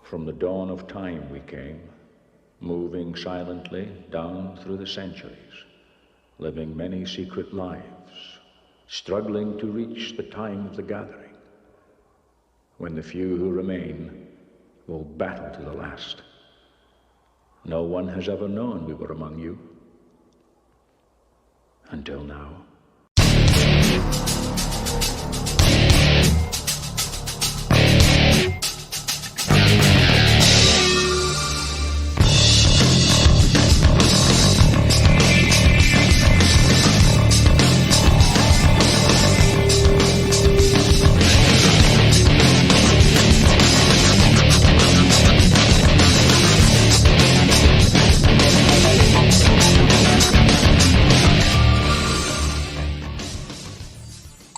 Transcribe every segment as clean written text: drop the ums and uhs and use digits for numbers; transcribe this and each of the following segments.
From the dawn of time we came, moving silently down through the centuries, living many secret lives, struggling to reach the time of the gathering, when the few who remain will battle to the last. No one has ever known we were among you, until now.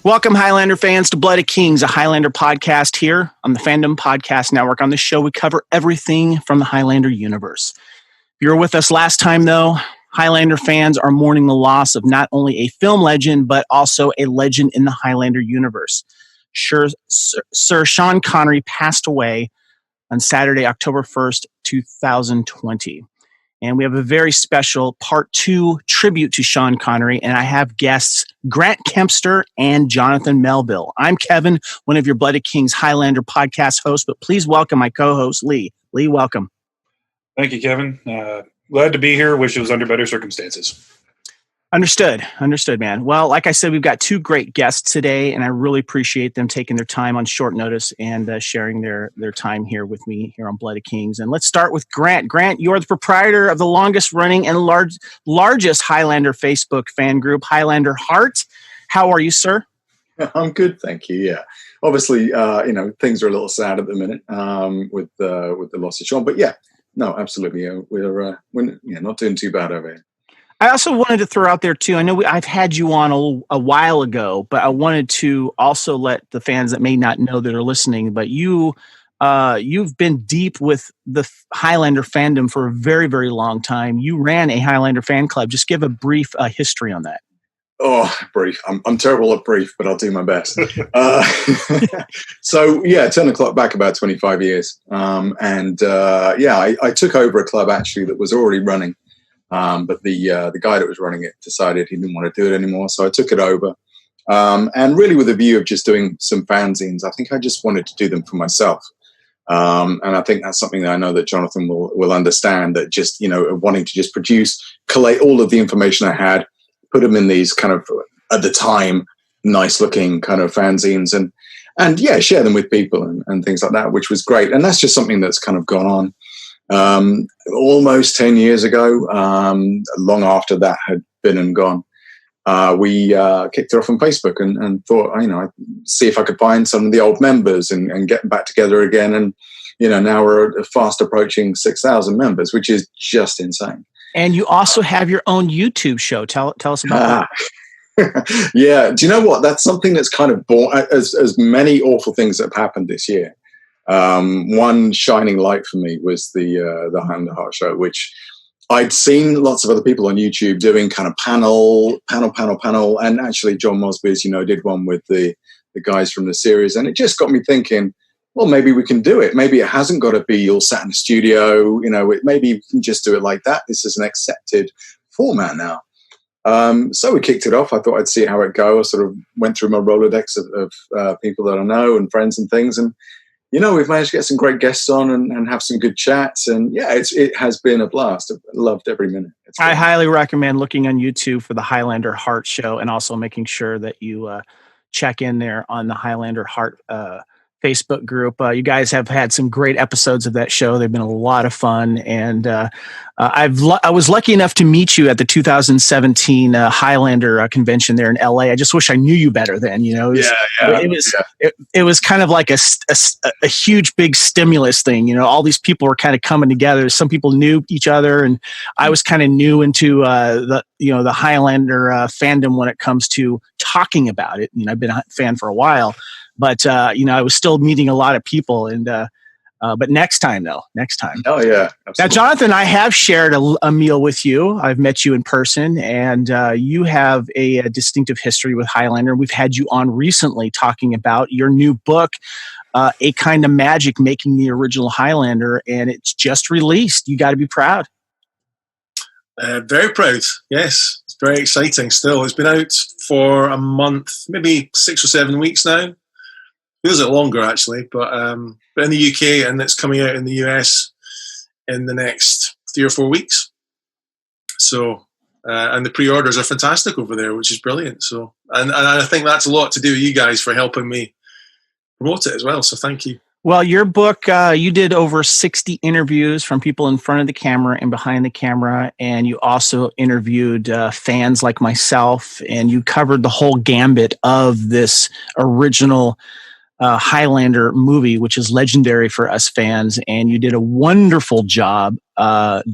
Welcome, Highlander fans, to Blood of Kings, a Highlander podcast here on the Fandom Podcast Network. On this show, we cover everything from the Highlander Universe. If you were with us last time, though, Highlander fans are mourning the loss of not only a film legend, but also a legend in the Highlander Universe. Sir Sean Connery passed away on Saturday, October 1st, 2020. And we have a very special part 2 tribute to Sean Connery, and I have guests Grant Kempster and Jonathan Melville. I'm Kevin, one of your Blood of Kings Highlander podcast hosts, but please welcome my co-host, Lee. Lee, welcome. Thank you, Kevin. Glad to be here. Wish it was under better circumstances. Understood, man. Well, like I said, we've got 2 great guests today, and I really appreciate them taking their time on short notice and sharing their time here with me here on Blood of Kings. And let's start with Grant. Grant, you're the proprietor of the longest running and largest Highlander Facebook fan group, Highlander Heart. How are you, sir? I'm good, thank you. Yeah, obviously, things are a little sad at the minute with the loss of Sean, but yeah, no, absolutely, we're not doing too bad over here. I also wanted to throw out there, too, I know I've had you on a while ago, but I wanted to also let the fans that may not know that are listening, but you've been deep with the Highlander fandom for a very, very long time. You ran a Highlander fan club. Just give a brief history on that. Oh, brief. I'm terrible at brief, but I'll do my best. So, yeah, turn the clock back about 25 years. I took over a club, actually, that was already running. But the guy that was running it decided he didn't want to do it anymore, so I took it over. And really with a view of just doing some fanzines. I think I just wanted to do them for myself. And I think that's something that I know that Jonathan will understand, that just, wanting to just collate all of the information I had, put them in these kind of, at the time, nice looking kind of fanzines and share them with people and things like that, which was great. And that's just something that's kind of gone on. Almost 10 years ago, long after that had been and gone, we kicked it off on Facebook and thought, I'd see if I could find some of the old members and get back together again. And, now we're fast approaching 6,000 members, which is just insane. And you also have your own YouTube show. Tell us about that. Yeah. Do you know what? That's something that's kind of born, as many awful things that have happened this year. One shining light for me was the Highlander Heart show, which I'd seen lots of other people on YouTube doing kind of panel. And actually John Mosby's, did one with the guys from the series. And it just got me thinking, well, maybe we can do it. Maybe it hasn't got to be all sat in the studio. Maybe we can just do it like that. This is an accepted format now. So we kicked it off. I thought I'd see how it go. I sort of went through my Rolodex of people that I know and friends and things. And we've managed to get some great guests on and have some good chats. And yeah, it has been a blast. I've loved every minute. I highly recommend looking on YouTube for the Highlander Heart show, and also making sure that you check in there on the Highlander Heart Facebook group. You guys have had some great episodes of that show. They've been a lot of fun. And I was lucky enough to meet you at the 2017 Highlander convention there in LA. I just wish I knew you better then. It was kind of like a huge, big stimulus thing. All these people were kind of coming together. Some people knew each other, and I was kind of new into the Highlander fandom when it comes to talking about it. I've been a fan for a while. But, I was still meeting a lot of people, and but next time. Oh, yeah. Absolutely. Now, Jonathan, I have shared a meal with you. I've met you in person, and you have a distinctive history with Highlander. We've had you on recently talking about your new book, a kind of magic making the original Highlander, and it's just released. You got to be proud. Very proud. Yes, it's very exciting. Still, it's been out for a month, maybe 6 or 7 weeks now. Feels it longer actually, but in the UK, and it's coming out in the US in the next 3 or 4 weeks. So, and the pre-orders are fantastic over there, which is brilliant. So, and I think that's a lot to do with you guys for helping me promote it as well. So, thank you. Well, your book, you did over 60 interviews from people in front of the camera and behind the camera, and you also interviewed fans like myself, and you covered the whole gambit of this original Highlander movie, which is legendary for us fans, and you did a wonderful job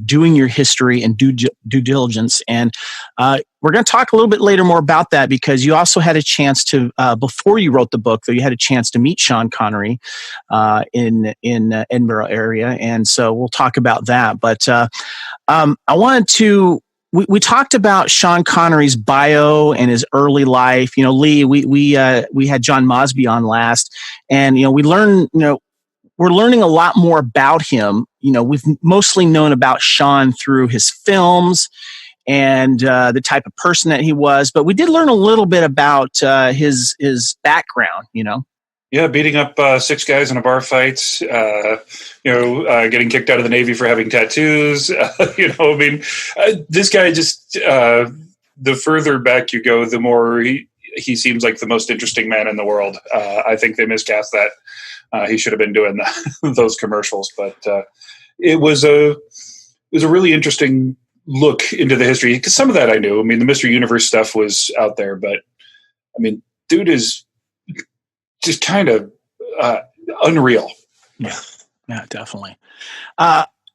doing your history and due diligence. And we're going to talk a little bit later more about that, because you also had a chance to, before you wrote the book, though, you had a chance to meet Sean Connery in Edinburgh area, and so we'll talk about that. But I wanted to. We talked about Sean Connery's bio and his early life. You know, Lee, we had John Mosby on last, and we learned. We're learning a lot more about him. We've mostly known about Sean through his films and the type of person that he was, but we did learn a little bit about his background. Yeah, beating up 6 guys in a bar fight, getting kicked out of the Navy for having tattoos. This guy just, the further back you go, the more he seems like the most interesting man in the world. I think they miscast that. He should have been doing those commercials, but it was a really interesting look into the history, because some of that I knew. I mean, the Mr. Universe stuff was out there, but dude is just kind of unreal. Yeah, definitely.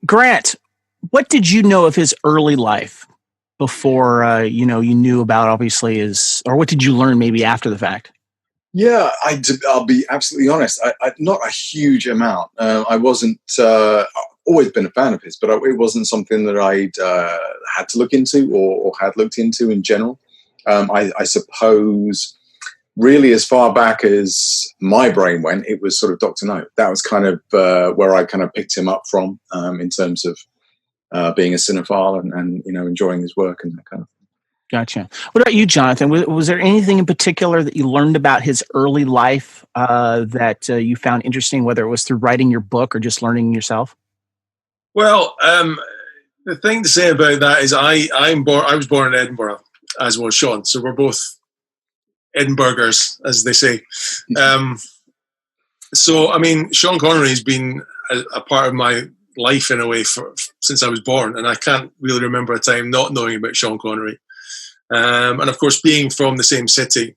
Grant, what did you know of his early life before you knew about obviously or what did you learn maybe after the fact? Yeah, I'll be absolutely honest. I not a huge amount. I wasn't always been a fan of his, but it wasn't something that I'd had to look into or had looked into in general. I suppose. Really, as far back as my brain went, it was sort of Dr. No. That was kind of where I kind of picked him up from in terms of being a cinephile and enjoying his work and that kind of thing. Gotcha. What about you, Jonathan? Was there anything in particular that you learned about his early life that you found interesting, whether it was through writing your book or just learning yourself? Well, the thing to say about that is I was born in Edinburgh, as was Sean, so we're both Edinburghers, as they say. Sean Connery has been a part of my life in a way since I was born, and I can't really remember a time not knowing about Sean Connery. And of course, being from the same city,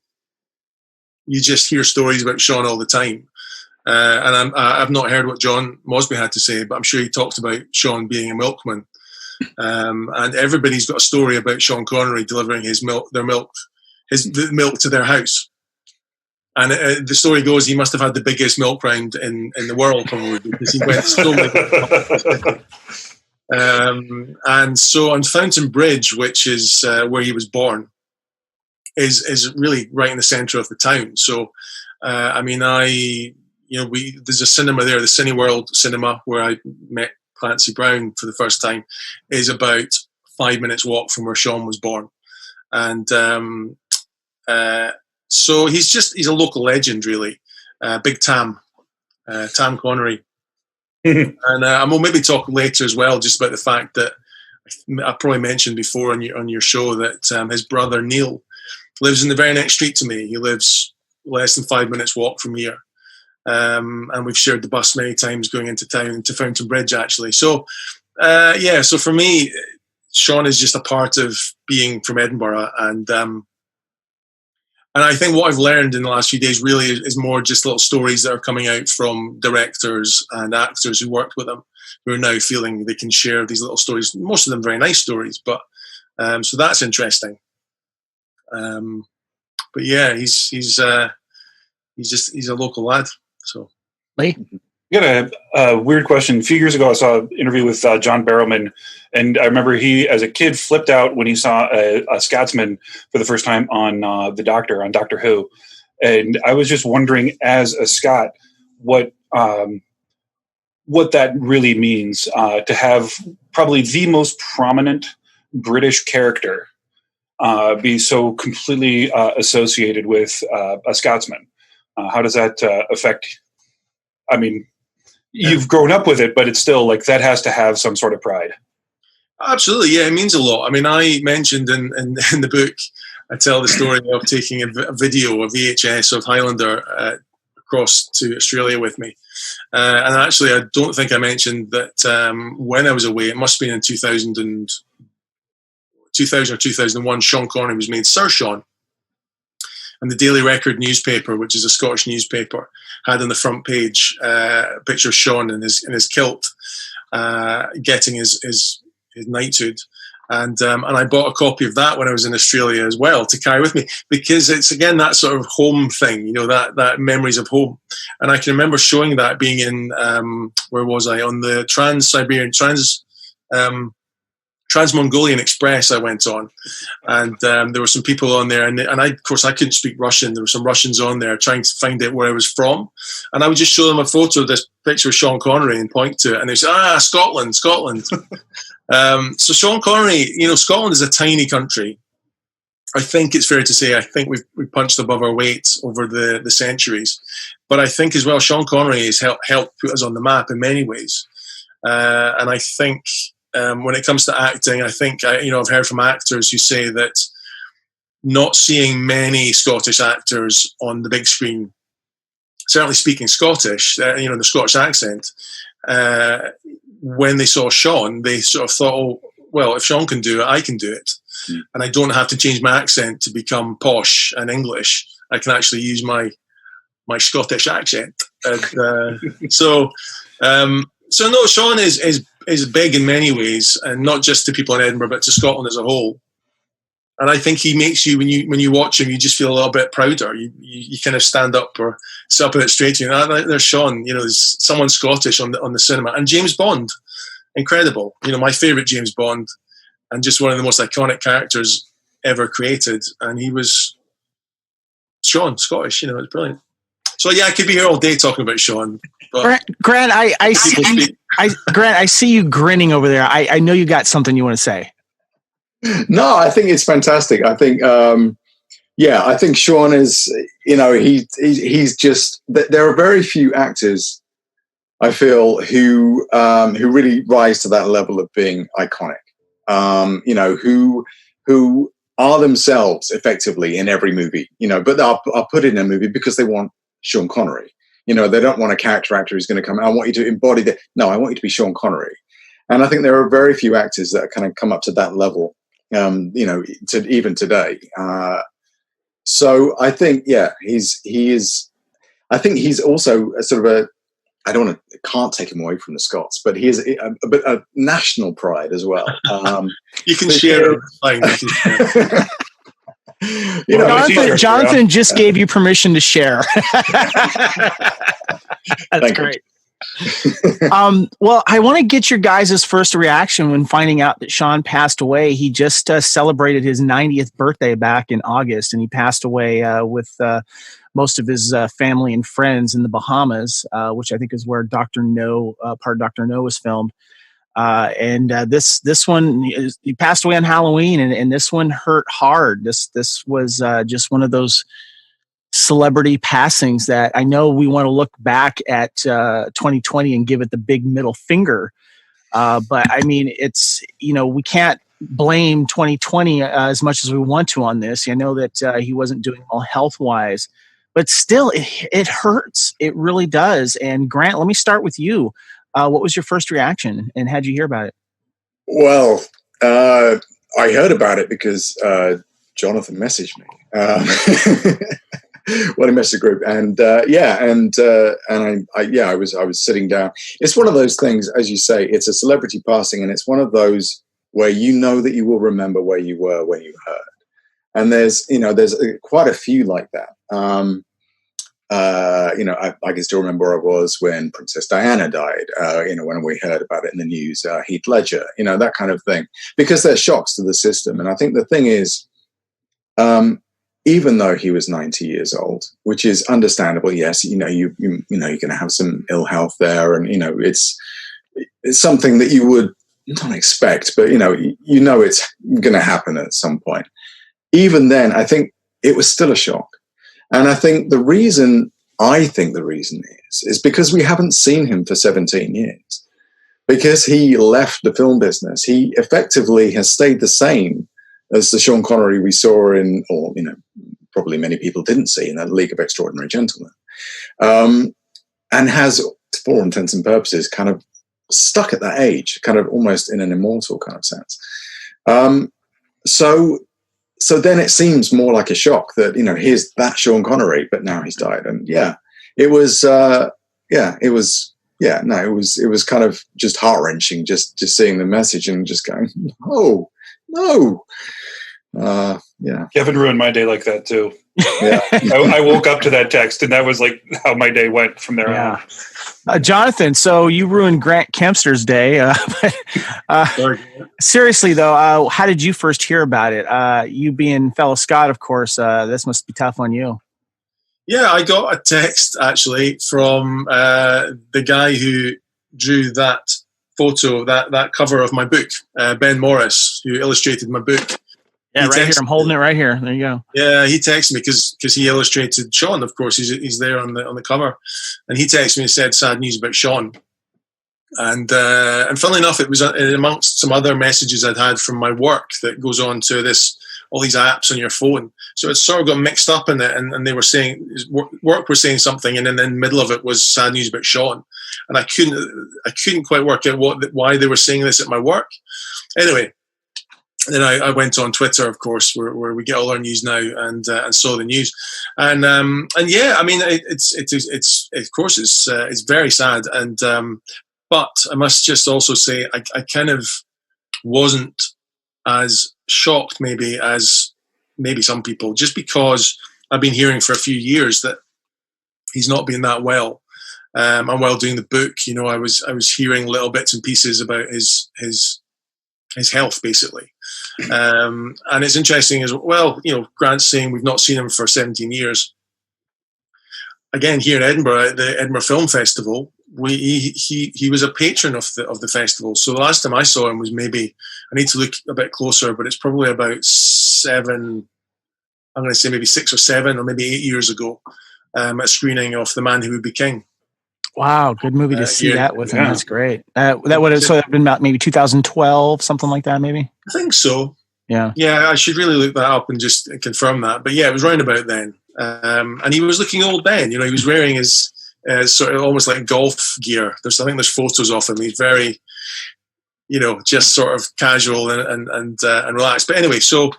you just hear stories about Sean all the time. And I've not heard what John Mosby had to say, but I'm sure he talked about Sean being a milkman. And everybody's got a story about Sean Connery delivering the milk to their house. And the story goes he must have had the biggest milk round in the world, probably, because he went so many. And so on Fountain Bridge, which is where he was born, is really right in the centre of the town. So, there's a cinema there, the Cineworld Cinema, where I met Clancy Brown for the first time, is about 5 minutes walk from where Sean was born. And so he's a local legend, really. Big Tam Connery. And we'll maybe talk later as well, just about the fact that I probably mentioned before on your show that his brother Neil lives in the very next street to me. He lives less than 5 minutes walk from here. And we've shared the bus many times going into town, to Fountain Bridge, actually. So, so for me, Sean is just a part of being from Edinburgh. And I think what I've learned in the last few days really is more just little stories that are coming out from directors and actors who worked with him, who are now feeling they can share these little stories, most of them very nice stories. But so that's interesting. But yeah, he's a local lad. So, Lee? I got a weird question. A few years ago, I saw an interview with John Barrowman, and I remember he, as a kid, flipped out when he saw a Scotsman for the first time on The Doctor, on Doctor Who. And I was just wondering, as a Scot, what that really means to have probably the most prominent British character be so completely associated with a Scotsman. How does that affect? I mean, you've grown up with it, but it's still like that has to have some sort of pride. Absolutely, yeah, it means a lot. I mean, I mentioned in the book, I tell the story of taking a video, a VHS of Highlander across to Australia with me. And actually, I don't think I mentioned that when I was away, it must have been in 2000 or 2001, Sean Connery was made Sir Sean. And the Daily Record newspaper, which is a Scottish newspaper, had on the front page a picture of Sean in his kilt, getting his knighthood. And I bought a copy of that when I was in Australia as well to carry with me, because it's, again, that sort of home thing, you know, that memories of home. And I can remember showing that being in, where was I? On the Trans-Mongolian Express I went on. And there were some people on there. And I, of course, I couldn't speak Russian. There were some Russians on there trying to find out where I was from. And I would just show them a photo of this picture of Sean Connery and point to it. And they say, Scotland. So Sean Connery, you know, Scotland is a tiny country. I think it's fair to say, I think we've punched above our weight over the centuries. But I think as well, Sean Connery has helped put us on the map in many ways. And I think when it comes to acting, I think, I've heard from actors who say that not seeing many Scottish actors on the big screen, certainly speaking Scottish, the Scottish accent, when they saw Sean, they sort of thought, oh, well, if Sean can do it, I can do it. Mm. And I don't have to change my accent to become posh and English. I can actually use my Scottish accent. So no, Sean is big in many ways, and not just to people in Edinburgh, but to Scotland as a whole. And I think he makes you, when you watch him, you just feel a little bit prouder. You kind of stand up or sit up a bit straight. You know, there's Sean. You know, there's someone Scottish on the cinema. And James Bond, incredible. You know, my favourite James Bond, and just one of the most iconic characters ever created. And he was Sean, Scottish. You know, it's brilliant. So yeah, I could be here all day talking about Sean. But Grant, I see you grinning over there. I know you got something you want to say. No, I think it's fantastic. I think, I think Sean is, he's just. There are very few actors, I feel, who really rise to that level of being iconic. Who are themselves effectively in every movie. But are put in a movie because they want Sean Connery. They don't want a character actor who's going to come. I want you to embody that. No, I want you to be Sean Connery. And I think there are very few actors that kind of come up to that level. To even today. So I think, he is. I think he's also a sort of can't take him away from the Scots, but he is a national pride as well. You can share it. Jonathan just gave you permission to share. That's great. Well, I want to get your guys' first reaction when finding out that Sean passed away. He just celebrated his 90th birthday back in August, and he passed away with most of his family and friends in the Bahamas, which I think is where Dr. No was filmed. This one, he passed away on Halloween, and this one hurt hard. This was just one of those celebrity passings that I know we want to look back at 2020 and give it the big middle finger. But I mean, it's, we can't blame 2020 as much as we want to on this. I know that he wasn't doing well health-wise, but still it hurts. It really does. And Grant, let me start with you. What was your first reaction, and how'd you hear about it? Well, I heard about it because Jonathan messaged me. What a message group, and I was sitting down. It's one of those things, as you say, it's a celebrity passing, and it's one of those where that you will remember where you were when you heard. And there's quite a few like that. I can still remember where I was when Princess Diana died. When we heard about it in the news, Heath Ledger, that kind of thing, because they're shocks to the system. And I think the thing is, even though he was 90 years old, which is understandable. Yes, you're going to have some ill health there, and it's something that you would not expect, but it's going to happen at some point. Even then, I think it was still a shock, and I think the reason is because we haven't seen him for 17 years. Because he left the film business, he effectively has stayed the same as the Sean Connery we saw in, or probably many people didn't see in, A League of Extraordinary Gentlemen, and has, for all intents and purposes, kind of stuck at that age, kind of almost in an immortal kind of sense. So then it seems more like a shock that here's that Sean Connery, but now he's died, and it was kind of just heart-wrenching, just seeing the message and just going, no. Kevin ruined my day like that too. Yeah. I woke up to that text, and that was like how my day went from there on. Jonathan, so you ruined Grant Kempster's day. Seriously though, how did you first hear about it? You being fellow Scot, of course, this must be tough on you. Yeah, I got a text actually from the guy who drew that photo, that cover of my book, Ben Morris, who illustrated my book. Yeah, right here. I'm holding it right here. There you go. Yeah, he texted me because he illustrated Sean. Of course, he's there on the cover, and he texted me and said sad news about Sean. And funnily enough, it was amongst some other messages I'd had from my work that goes on to all these apps on your phone. So it sort of got mixed up in it, and they were saying work was saying something, and then in the middle of it was sad news about Sean, and I couldn't quite work out why they were saying this at my work. Anyway. Then I went on Twitter, of course, where we get all our news now, and saw the news, and yeah, I mean, it's of course it's very sad, and but I must just also say I kind of wasn't as shocked maybe as some people, just because I've been hearing for a few years that he's not been that well, and while doing the book, I was hearing little bits and pieces about his health basically. And it's interesting as well, Grant's saying we've not seen him for 17 years. Again, here in Edinburgh, at the Edinburgh Film Festival, he was a patron of the festival. So the last time I saw him was maybe, I need to look a bit closer, but it's probably about 7, I'm going to say maybe 6 or 7 or maybe 8 years ago, a screening of The Man Who Would Be King. Wow, good movie to see that with him. That's great. That would have been about maybe 2012, something like that, maybe? I think so. Yeah. Yeah, I should really look that up and just confirm that. But yeah, it was round about then. And he was looking old then. He was wearing his sort of almost like golf gear. I think there's photos of him. He's very, just sort of casual and relaxed. But anyway, so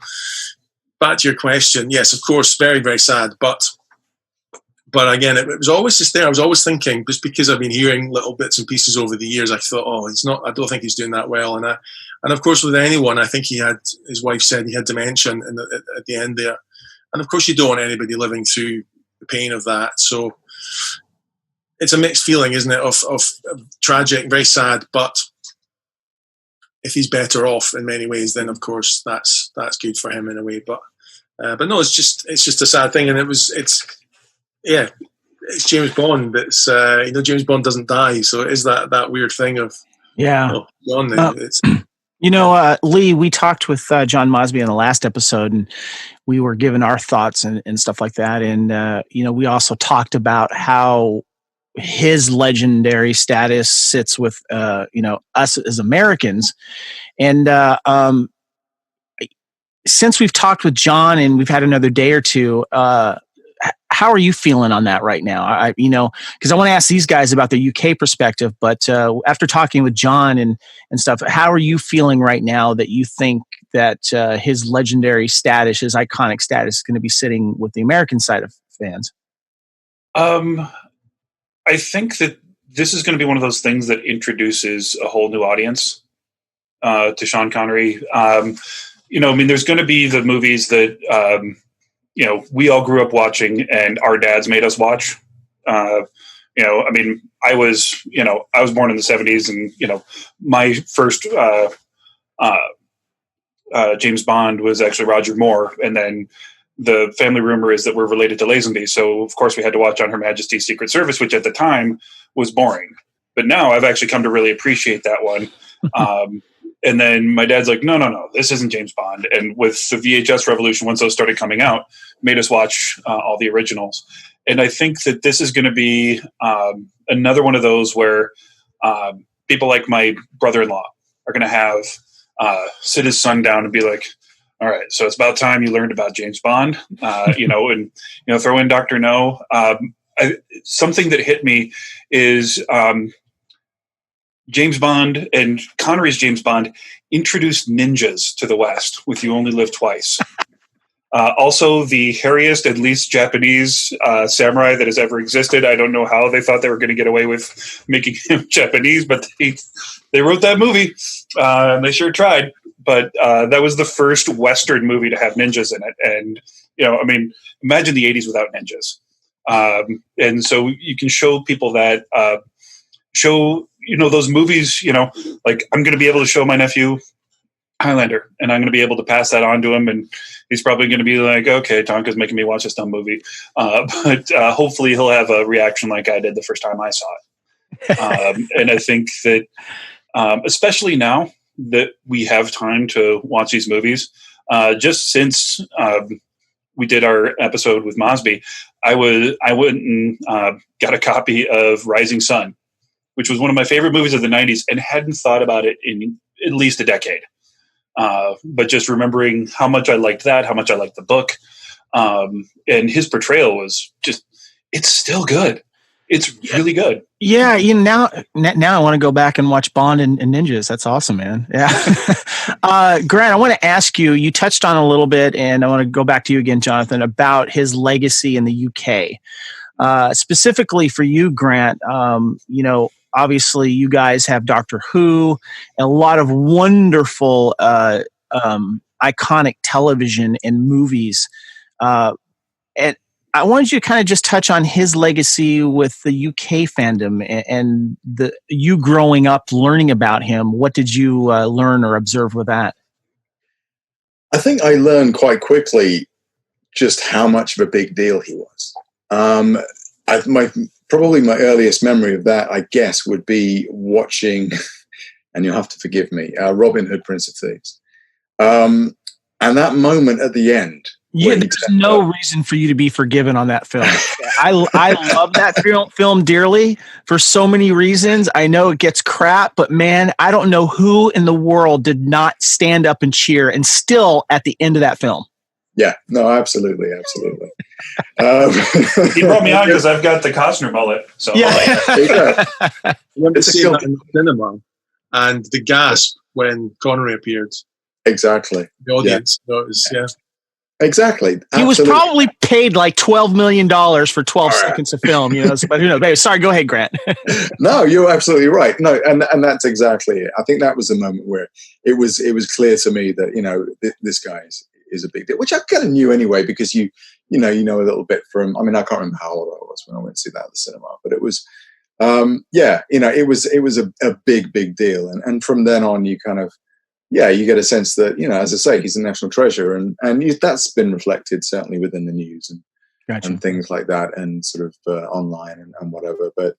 back to your question. Yes, of course, very, very sad. But again, it was always just there. I was always thinking, just because I've been hearing little bits and pieces over the years, I thought, he's not. I don't think he's doing that well. And of course, with anyone, I think his wife said he had dementia at the end there. And of course, you don't want anybody living through the pain of that. So it's a mixed feeling, isn't it? Of tragic, very sad. But if he's better off in many ways, then of course that's good for him in a way. But no, it's just a sad thing, and it's James Bond. It's James Bond doesn't die, so it is that weird thing of Lee, we talked with John Mosby in the last episode, and we were given our thoughts and stuff like that, and we also talked about how his legendary status sits with us as Americans, and since we've talked with John and we've had another day or two. How are you feeling on that right now? Because I want to ask these guys about the UK perspective, but after talking with John and stuff, how are you feeling right now that you think that his legendary status, his iconic status, is going to be sitting with the American side of fans? I think that this is going to be one of those things that introduces a whole new audience to Sean Connery. There's going to be the movies that we all grew up watching and our dads made us watch. I was born in the 70s, and, my first James Bond was actually Roger Moore. And then the family rumor is that we're related to Lazenby. So of course we had to watch On Her Majesty's Secret Service, which at the time was boring. But now I've actually come to really appreciate that one. And then my dad's like, no, this isn't James Bond. And with the VHS revolution, once those started coming out, made us watch all the originals. And I think that this is going to be another one of those where people like my brother-in-law are going to have sit his son down and be like, all right, so it's about time you learned about James Bond, and throw in Dr. No. Something that hit me is James Bond and Connery's James Bond introduced ninjas to the West with You Only Live Twice. Also, the hairiest and least Japanese samurai that has ever existed. I don't know how they thought they were going to get away with making him Japanese, but they wrote that movie. They sure tried. But that was the first Western movie to have ninjas in it. And, imagine the 80s without ninjas. And so you can show people that, those movies, like I'm going to be able to show my nephew Highlander, and I'm going to be able to pass that on to him, and he's probably going to be like, okay, Tonka's making me watch this dumb movie. But hopefully he'll have a reaction like I did the first time I saw it. And I think that especially now that we have time to watch these movies, just since we did our episode with Mosby, I went and got a copy of Rising Sun, which was one of my favorite movies of the 90s, and hadn't thought about it in at least a decade. But just remembering how much I liked that, how much I liked the book, and his portrayal was just, it's still good. It's really good. Yeah, now I want to go back and watch Bond and Ninjas. That's awesome, man. Yeah. Grant, I want to ask you, you touched on a little bit, and I want to go back to you again, Jonathan, about his legacy in the UK. Specifically for you, Grant, obviously you guys have Doctor Who, and a lot of wonderful, iconic television and movies. And I wanted you to kind of just touch on his legacy with the UK fandom and you growing up, learning about him. What did you learn or observe with that? I think I learned quite quickly just how much of a big deal he was. Probably my earliest memory of that, I guess, would be watching, and you'll have to forgive me, Robin Hood, Prince of Thieves. And that moment at the end. Yeah, there's no reason for you to be forgiven on that film. I love that film dearly for so many reasons. I know it gets crap, but man, I don't know who in the world did not stand up and cheer, and still at the end of that film. Yeah, no, absolutely. He brought me on because I've got the Costner mullet. So yeah. I remember seeing that in the cinema, and the gasp when Connery appeared. Exactly. The audience, yeah. Exactly. Absolutely. He was probably paid like $12 million for 12 seconds of film, but who knows? Babe, sorry, go ahead, Grant. No, you're absolutely right. No, and that's exactly it. I think that was the moment where it was clear to me that, this guy is a big deal, which I kind of knew anyway, because you know a little bit from, I can't remember how old I was when I went to see that at the cinema, but it was, it was a big deal. And from then on, you kind of, you get a sense that, as I say, he's a national treasure, and that's been reflected certainly within the news and things like that, and sort of online and whatever. But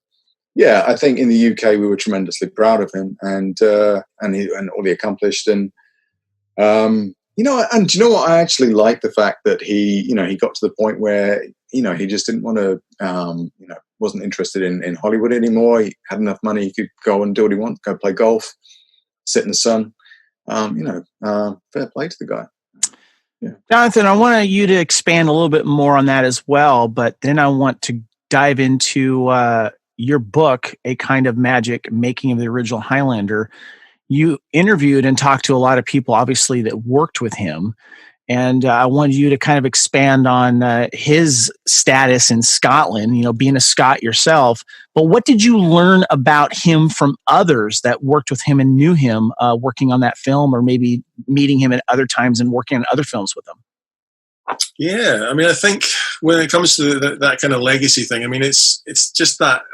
yeah, I think in the UK we were tremendously proud of him and all he accomplished. And and you know what? I actually like the fact that he got to the point where he just didn't want to wasn't interested in Hollywood anymore. He had enough money; he could go and do what he wanted, go play golf, sit in the sun. Fair play to the guy. Yeah. Jonathan, I want you to expand a little bit more on that as well, but then I want to dive into your book, A Kind of Magic, Making of the Original Highlander. You interviewed and talked to a lot of people, obviously, that worked with him. And I wanted you to kind of expand on his status in Scotland, being a Scot yourself. But what did you learn about him from others that worked with him and knew him working on that film, or maybe meeting him at other times and working on other films with him? Yeah, I think when it comes to that kind of legacy thing, it's just that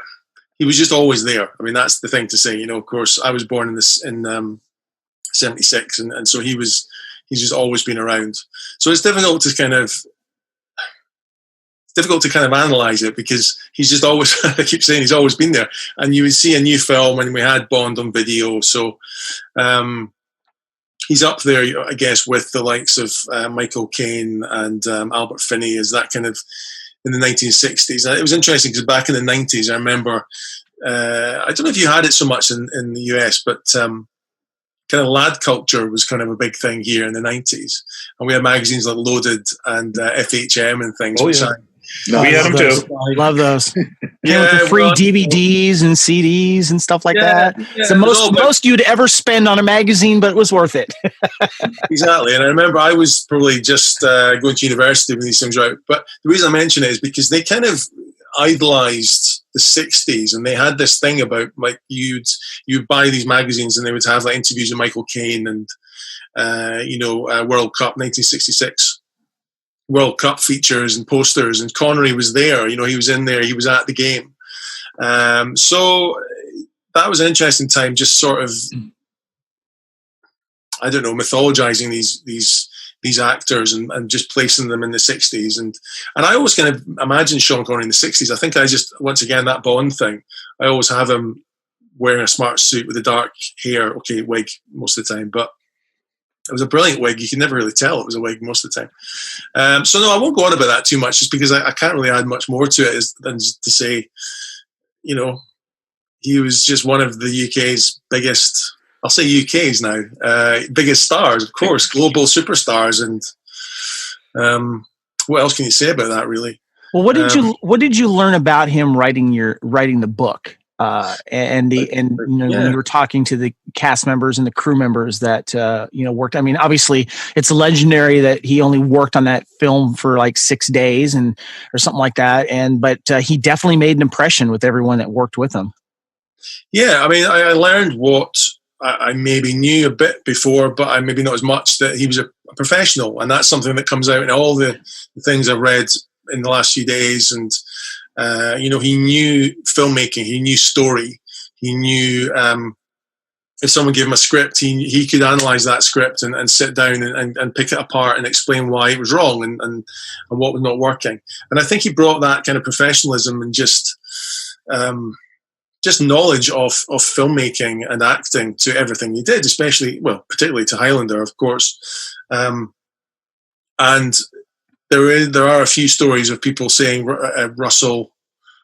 he was just always there. That's the thing to say. Of course, I was born in 76, and so he's just always been around. So it's difficult to kind of difficult to kind of analyse it because he's just always, I keep saying he's always been there. And you would see a new film and we had Bond on video. So he's up there, I guess, with the likes of Michael Caine and Albert Finney as that kind of in the 1960s. And it was interesting because back in the 90s, I remember, I don't know if you had it so much in the US, but kind of lad culture was kind of a big thing here in the 90s. And we had magazines like Loaded and FHM and things. Oh, yeah. No, we had them too. I love those. Yeah, with the free DVDs and CDs and stuff like that. Yeah, it's the most you'd ever spend on a magazine, but it was worth it. Exactly. And I remember I was probably just going to university when these things were out. But the reason I mention it is because they kind of idolized the 60s, and they had this thing about like you'd buy these magazines and they would have like interviews with Michael Caine and World Cup 1966 World Cup features and posters, and Connery was there. He was in there, he was at the game. So that was an interesting time, just sort of, I don't know, mythologizing these actors and just placing them in the 60s. And I always kind of imagine Sean Connery in the 60s. I think once again, that Bond thing, I always have him wearing a smart suit with a dark hair, wig most of the time, but it was a brilliant wig. You could never really tell it was a wig most of the time. So no, I won't go on about that too much, just because I can't really add much more to it than to say, he was just one of the UK's biggest, I'll say UK's now, biggest stars, of course, global superstars. And what else can you say about that, really? Well, what did you learn about him writing the book? When you were talking to the cast members and the crew members that worked. I mean, obviously, it's legendary that he only worked on that film for like 6 days or something like that. But he definitely made an impression with everyone that worked with him. Yeah, I mean, I learned what I maybe knew a bit before, but I maybe not as much, that he was a professional, and that's something that comes out in all the things I've read in the last few days. And he knew filmmaking, he knew story, he knew if someone gave him a script, he could analyze that script and sit down and pick it apart and explain why it was wrong and what was not working. And I think he brought that kind of professionalism and just knowledge of filmmaking and acting to everything he did, particularly to Highlander, of course. And there are a few stories of people saying Russell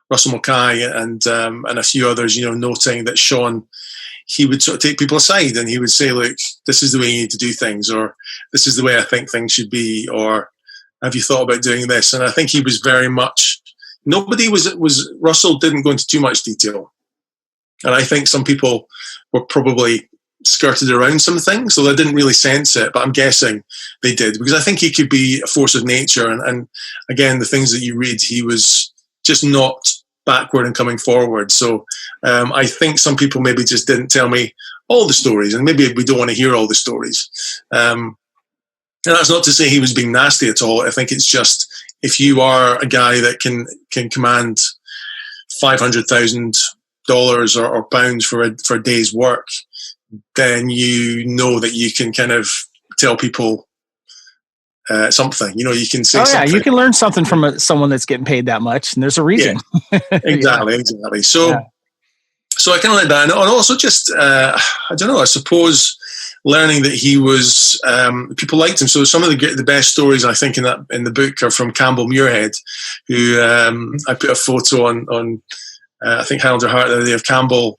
Mackay and a few others, noting that Sean, he would sort of take people aside and he would say, look, this is the way you need to do things, or this is the way I think things should be, or have you thought about doing this? And I think he was very much, Russell didn't go into too much detail. And I think some people were probably skirted around some things, so they didn't really sense it, but I'm guessing they did, because I think he could be a force of nature. And again, the things that you read, he was just not backward and coming forward. So I think some people maybe just didn't tell me all the stories, and maybe we don't want to hear all the stories. And that's not to say he was being nasty at all. I think it's just, if you are a guy that can command $500,000 or pounds for a day's work, then you know that you can kind of tell people something. You can say something. You can learn something from someone that's getting paid that much, and there's a reason. Yeah. Exactly. So I kind of like that. And also just, I don't know, I suppose learning that he was, people liked him. So some of the best stories, I think, in the book are from Campbell Muirhead, who I put a photo on I think Highlander Heart the other day of Campbell,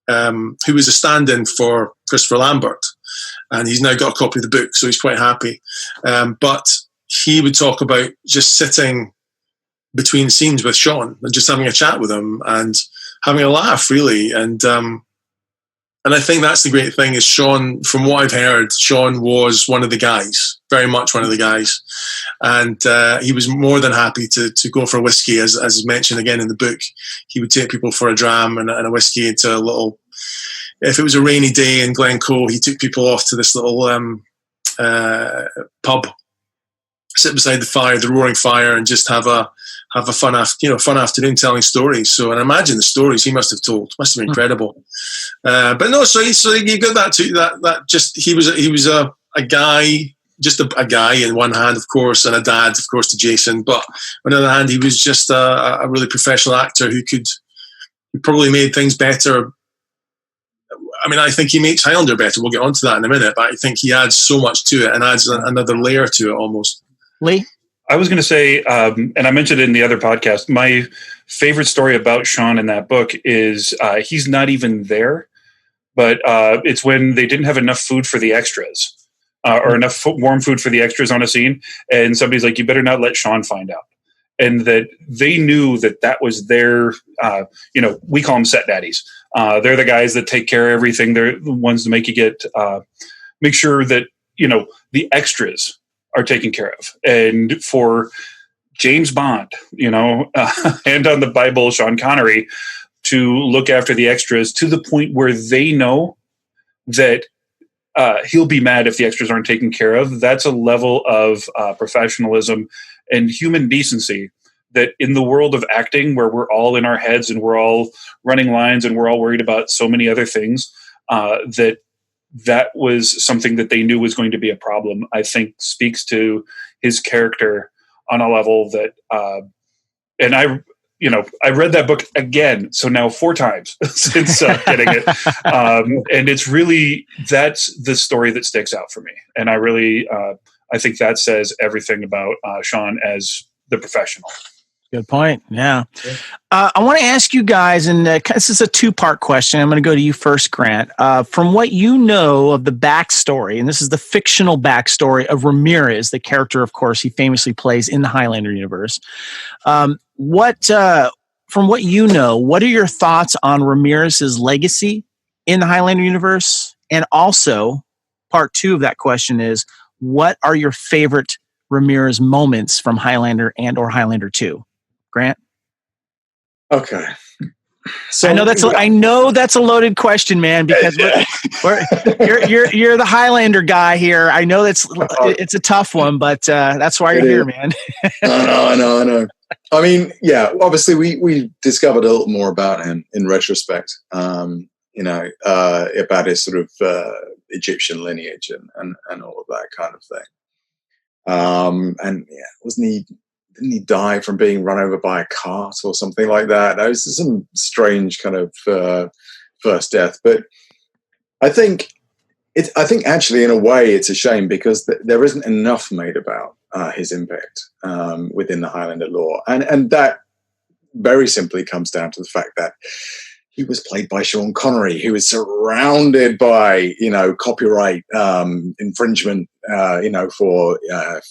who was a stand-in for Christopher Lambert, and he's now got a copy of the book, so he's quite happy. But he would talk about just sitting between scenes with Sean and just having a chat with him and having a laugh, really. And I think that's the great thing is Sean, from what I've heard, Sean was one of the guys, very much one of the guys. And he was more than happy to go for a whiskey, as mentioned again in the book. He would take people for a dram and a whiskey into a little, if it was a rainy day in Glencoe, he took people off to this little pub, sit beside the roaring fire, and just have a fun afternoon telling stories. So, and imagine the stories he must have told. Must have been incredible. But no, so you got that too. That just he was a guy just a guy in one hand, of course, and a dad, of course, to Jason. But on the other hand, he was just a really professional actor who probably made things better. I mean, I think he makes Highlander better. We'll get onto that in a minute, but I think he adds so much to it and adds another layer to it almost. Lee? I was going to say, and I mentioned it in the other podcast, my favorite story about Sean in that book is he's not even there, but it's when they didn't have enough food for the extras or enough warm food for the extras on a scene. And somebody's like, you better not let Sean find out. And that they knew that was their, we call them set daddies. They're the guys that take care of everything. They're the ones to make you make sure that, the extras are taken care of. And for James Bond, hand on the Bible, Sean Connery, to look after the extras to the point where they know that he'll be mad if the extras aren't taken care of. That's a level of professionalism and human decency that in the world of acting, where we're all in our heads and we're all running lines and we're all worried about so many other things, that was something that they knew was going to be a problem, I think speaks to his character on a level that, and I read that book again, so now 4 times since getting it. And it's really, that's the story that sticks out for me. And I really, I think that says everything about Sean as the professional. Good point. Yeah. I want to ask you guys, and this is a 2-part question. I'm going to go to you first, Grant. From what you know of the backstory, and this is the fictional backstory of Ramirez, the character, of course, he famously plays in the Highlander universe. From what you know, what are your thoughts on Ramirez's legacy in the Highlander universe? And also, part 2 of that question is, what are your favorite Ramirez moments from Highlander and or Highlander 2? Grant? Okay. So I know that's a loaded question, man, because you're the Highlander guy here. I know it's a tough one, but that's why you're here, man. I know. I mean, yeah, obviously we discovered a little more about him in retrospect, about his sort of Egyptian lineage and all of that kind of thing. And yeah, didn't he die from being run over by a cart or something like that? That was some strange kind of first death. But I think actually in a way it's a shame because there isn't enough made about his impact within the Highlander lore. And that very simply comes down to the fact that he was played by Sean Connery, who was surrounded by, copyright infringement, for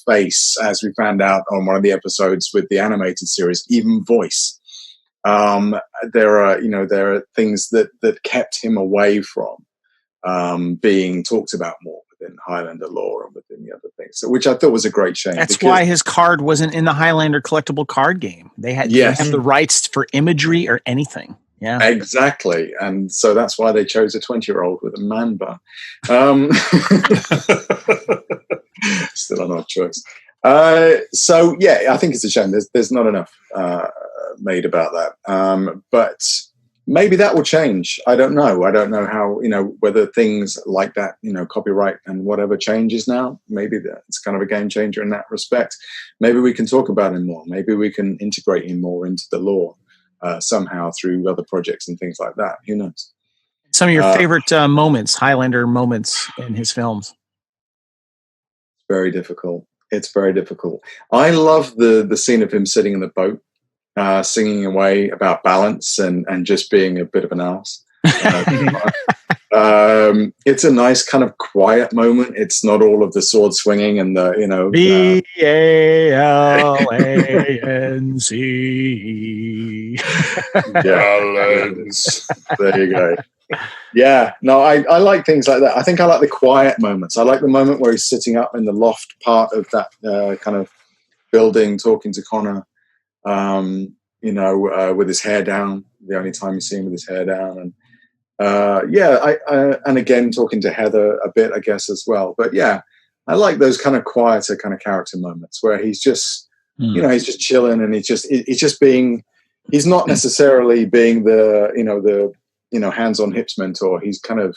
face, as we found out on one of the episodes with the animated series, even voice. There are things that kept him away from being talked about more within Highlander lore and within the other things, which I thought was a great shame. That's why his card wasn't in the Highlander collectible card game. They didn't have the rights for imagery or anything. Yeah, exactly. And so that's why they chose a 20-year-old with a man bun. Still an odd choice. So yeah, I think it's a shame. There's not enough made about that. But maybe that will change. I don't know. I don't know how, whether things like that, copyright and whatever changes now. Maybe it's kind of a game changer in that respect. Maybe we can talk about him more. Maybe we can integrate him more into the lore. Somehow through other projects and things like that. Who knows? Some of your favorite moments, Highlander moments in his films? Very difficult. It's very difficult. I love the scene of him sitting in the boat, singing away about balance and just being a bit of an arse. It's a nice kind of quiet moment. It's not all of the sword swinging and the, BALANC. Balance. There you go. Yeah, no, I like things like that. I think I like the quiet moments. I like the moment where he's sitting up in the loft part of that kind of building, talking to Connor, with his hair down. The only time you see him with his hair down, and and again talking to Heather a bit, I guess, as well. But yeah, I like those kind of quieter kind of character moments where he's just, he's just chilling and he's just being. He's not necessarily being the hands on hips mentor. He's kind of,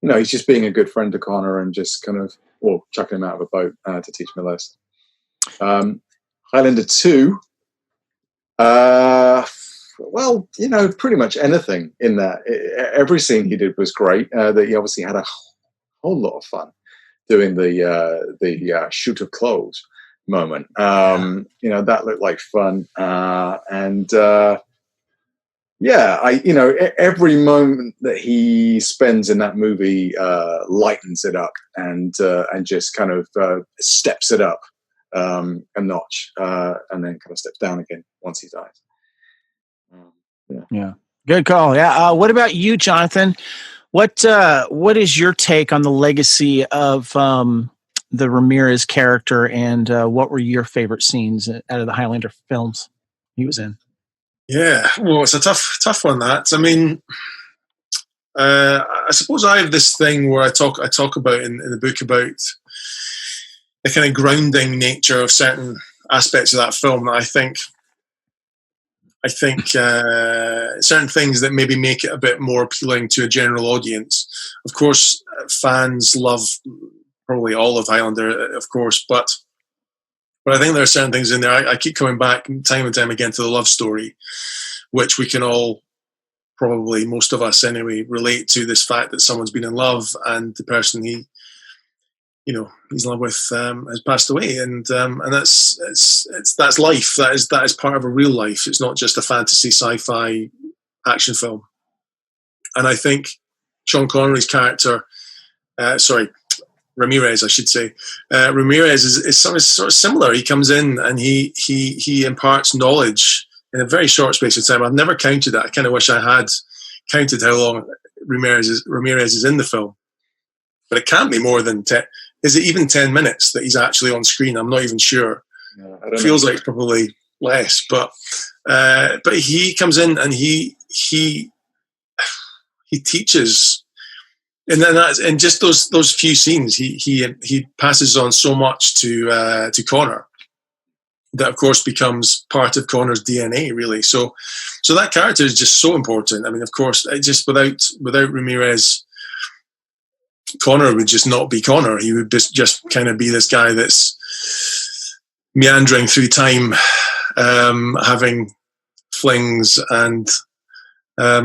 he's just being a good friend to Connor and just kind of or chucking him out of a boat to teach him a lesson. Highlander 2, well, pretty much anything in that. Every scene he did was great. That he obviously had a whole lot of fun doing the shoot of clothes moment. That looked like fun. Every moment that he spends in that movie lightens it up and just kind of steps it up a notch, and then kind of steps down again once he dies. Yeah. Good call. Yeah. What about you, Jonathan? What is your take on the legacy of the Ramirez character, and what were your favorite scenes out of the Highlander films he was in? Yeah, well, it's a tough one. That, I mean, I suppose I have this thing where I talk about in the book about the kind of grounding nature of certain aspects of that film. That I think certain things that maybe make it a bit more appealing to a general audience. Of course, fans love probably all of Highlander, of course, but I think there are certain things in there. I keep coming back time and time again to the love story, which we can all, probably most of us anyway, relate to this fact that someone's been in love and the person he's in love with has passed away, and that's life. That is part of a real life. It's not just a fantasy sci-fi action film. And I think Sean Connery's character, Ramirez, I should say. Ramirez is sort of similar. He comes in and he imparts knowledge in a very short space of time. I've never counted that. I kind of wish I had counted how long Ramirez is in the film. But it can't be more than 10. Is it even 10 minutes that he's actually on screen? I'm not even sure. No, it feels like probably less. But he comes in and he teaches. And then and just those few scenes, he passes on so much to Connor that, of course, becomes part of Connor's DNA, really. So that character is just so important. I mean, of course, just without Ramirez, Connor would just not be Connor. He would just kind of be this guy that's meandering through time, having flings and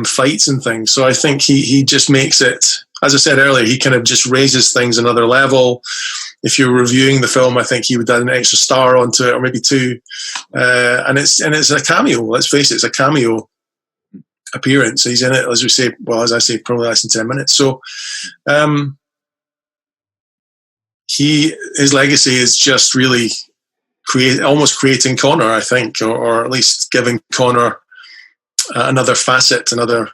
fights and things. So I think he just makes it. As I said earlier, he kind of just raises things another level. If you're reviewing the film, I think he would add an extra star onto it, or maybe two. And it's a cameo. Let's face it, it's a cameo appearance. He's in it, as I say, probably less than 10 minutes. So his legacy is just really almost creating Connor, I think, or at least giving Connor another facet, another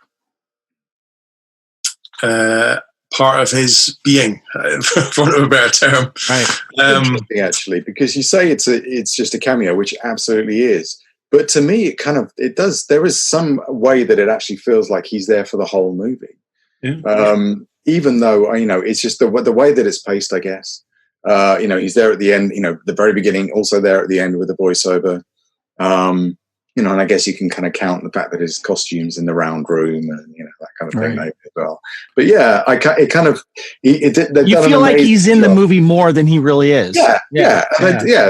part of his being, for want of a better term. Right. Interesting, actually, because you say it's just a cameo, which it absolutely is. But to me, it does. There is some way that it actually feels like he's there for the whole movie. Yeah. Even though it's just the way that it's paced, I guess. He's there at the end. The very beginning, also there at the end with the voiceover. And I guess you can kind of count the fact that his costume's in the round room and that kind of thing, maybe as well. But yeah, you feel like he's in the movie more than he really is. Yeah.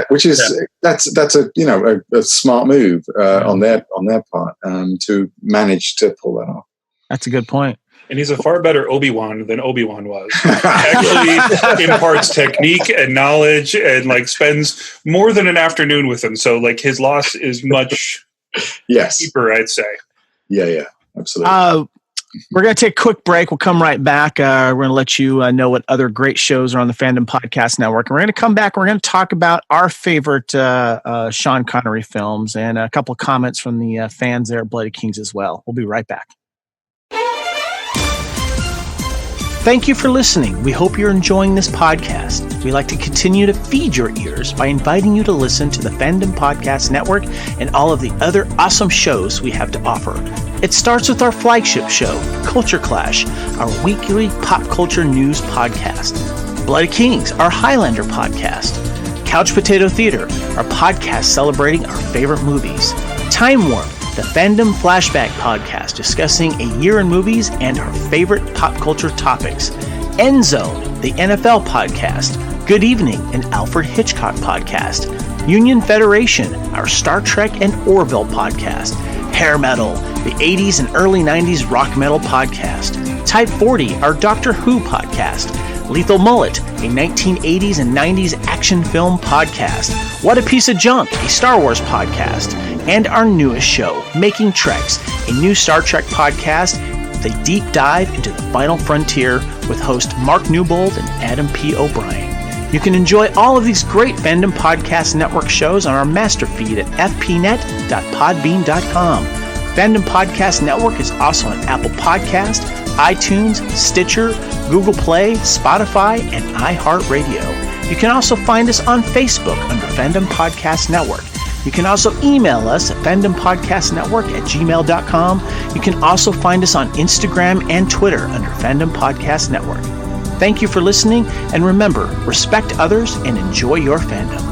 Which is that's a smart move on their part to manage to pull that off. That's a good point. And he's a far better Obi-Wan than Obi-Wan was. Actually imparts technique and knowledge and spends more than an afternoon with him. So his loss is much deeper, I'd say. Yeah, absolutely. We're going to take a quick break. We'll come right back. We're going to let you know what other great shows are on the Fandom Podcast Network. And we're going to come back. We're going to talk about our favorite Sean Connery films and a couple of comments from the fans there at Bloody Kings as well. We'll be right back. Thank you for listening. We hope you're enjoying this podcast. We like to continue to feed your ears by inviting you to listen to the Fandom Podcast Network and all of the other awesome shows we have to offer. It starts with our flagship show, Culture Clash, our weekly pop culture news podcast. Bloody Kings, our Highlander podcast. Couch Potato Theater, our podcast celebrating our favorite movies. Time Warp, the Fandom Flashback podcast discussing a year in movies and our favorite pop culture topics. End Zone, the NFL podcast. Good Evening, an Alfred Hitchcock podcast. Union Federation, our Star Trek and Orville podcast. Hair Metal, the 80s and early 90s rock metal podcast. Type 40, our Doctor Who podcast. Lethal Mullet, a 1980s and 90s action film podcast. What a Piece of Junk, a Star Wars podcast. And our newest show, Making Treks, a new Star Trek podcast with a deep dive into the final frontier with host Mark Newbold and Adam P. O'Brien. You can enjoy all of these great Fandom Podcast Network shows on our master feed at fpnet.podbean.com. Fandom Podcast Network is also on Apple Podcast, iTunes, Stitcher, Google Play, Spotify, and iHeartRadio. You can also find us on Facebook under Fandom Podcast Network. You can also email us at fandompodcastnetwork@gmail.com. You can also find us on Instagram and Twitter under Fandom Podcast Network. Thank you for listening, and remember, respect others and enjoy your fandom.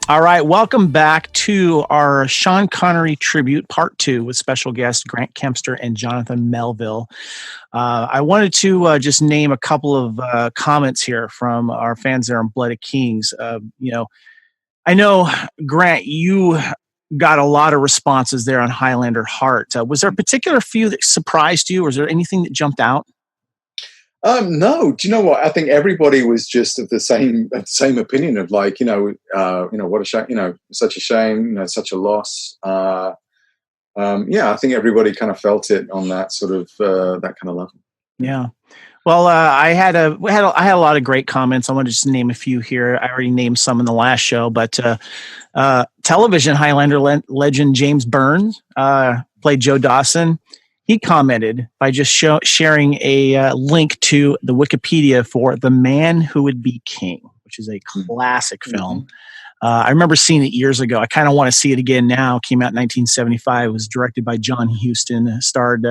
All right, welcome back to our Sean Connery tribute, part 2, with special guests Grant Kempster and Jonathan Melville. I wanted to just name a couple of comments here from our fans there on Blooded Kings. I know, Grant, you got a lot of responses there on Highlander Heart. Was there a particular few that surprised you, or was there anything that jumped out? No. Do you know what? I think everybody was just of the same opinion of like, what a shame, such a shame, such a loss. I think everybody kind of felt it on that sort of that kind of level. Yeah. Well, I had a lot of great comments. I want to just name a few here. I already named some in the last show, but television Highlander legend James Burns played Joe Dawson. He commented by just sharing a link to the Wikipedia for The Man Who Would Be King, which is a classic film. I remember seeing it years ago. I kind of want to see it again now. It came out in 1975. It was directed by John Huston. Starred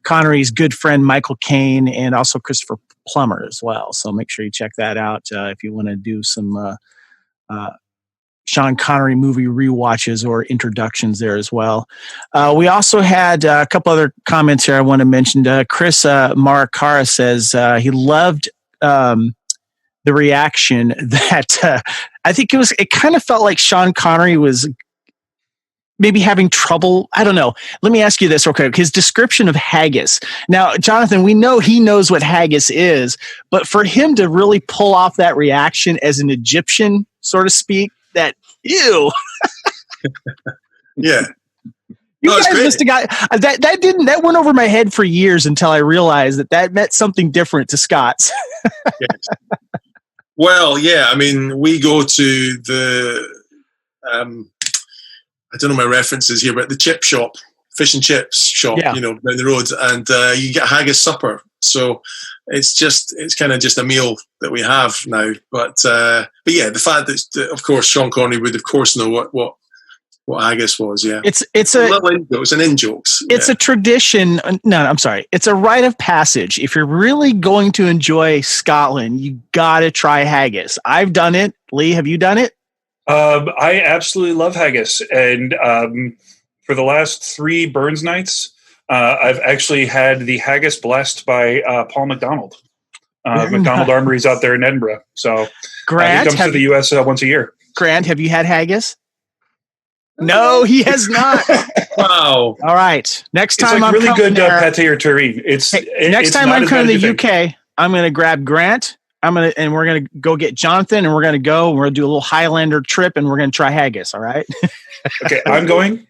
Connery's good friend Michael Caine and also Christopher Plummer as well. So make sure you check that out if you want to do some Sean Connery movie rewatches or introductions there as well. We also had a couple other comments here I want to mention. Chris Marikara says he loved the reaction that I think it kind of felt like Sean Connery was maybe having trouble. I don't know. Let me ask you this real quick. His description of haggis. Now, Jonathan, we know he knows what haggis is, but for him to really pull off that reaction as an Egyptian, so to speak, that ew. Yeah. You guys must have got that went over my head for years until I realized that meant something different to Scots. Yes. Well, yeah, I mean, we go to the I don't know my references here, but the chip shop, fish and chips shop, down the road, and you get haggis supper. So it's kind of just a meal that we have now. But yeah, the fact that of course Sean Connery would of course know what haggis was. Yeah, it's an in jokes. It's a tradition. No, I'm sorry. It's a rite of passage. If you're really going to enjoy Scotland, you got to try haggis. I've done it. Lee, have you done it? I absolutely love haggis, and for the last 3 Burns nights, I've actually had the haggis blessed by Paul McDonald. McDonald Armories out there in Edinburgh. So Grant, he comes to the U.S. Once a year. Grant, have you had haggis? No, he has not. Wow. All right. Next time it's I'm really good there, pate or terrine. Next time I'm coming to the UK, I'm going to grab Grant. And we're going to go get Jonathan, and we're going to do a little Highlander trip, and we're going to try haggis. All right. Okay. I'm going,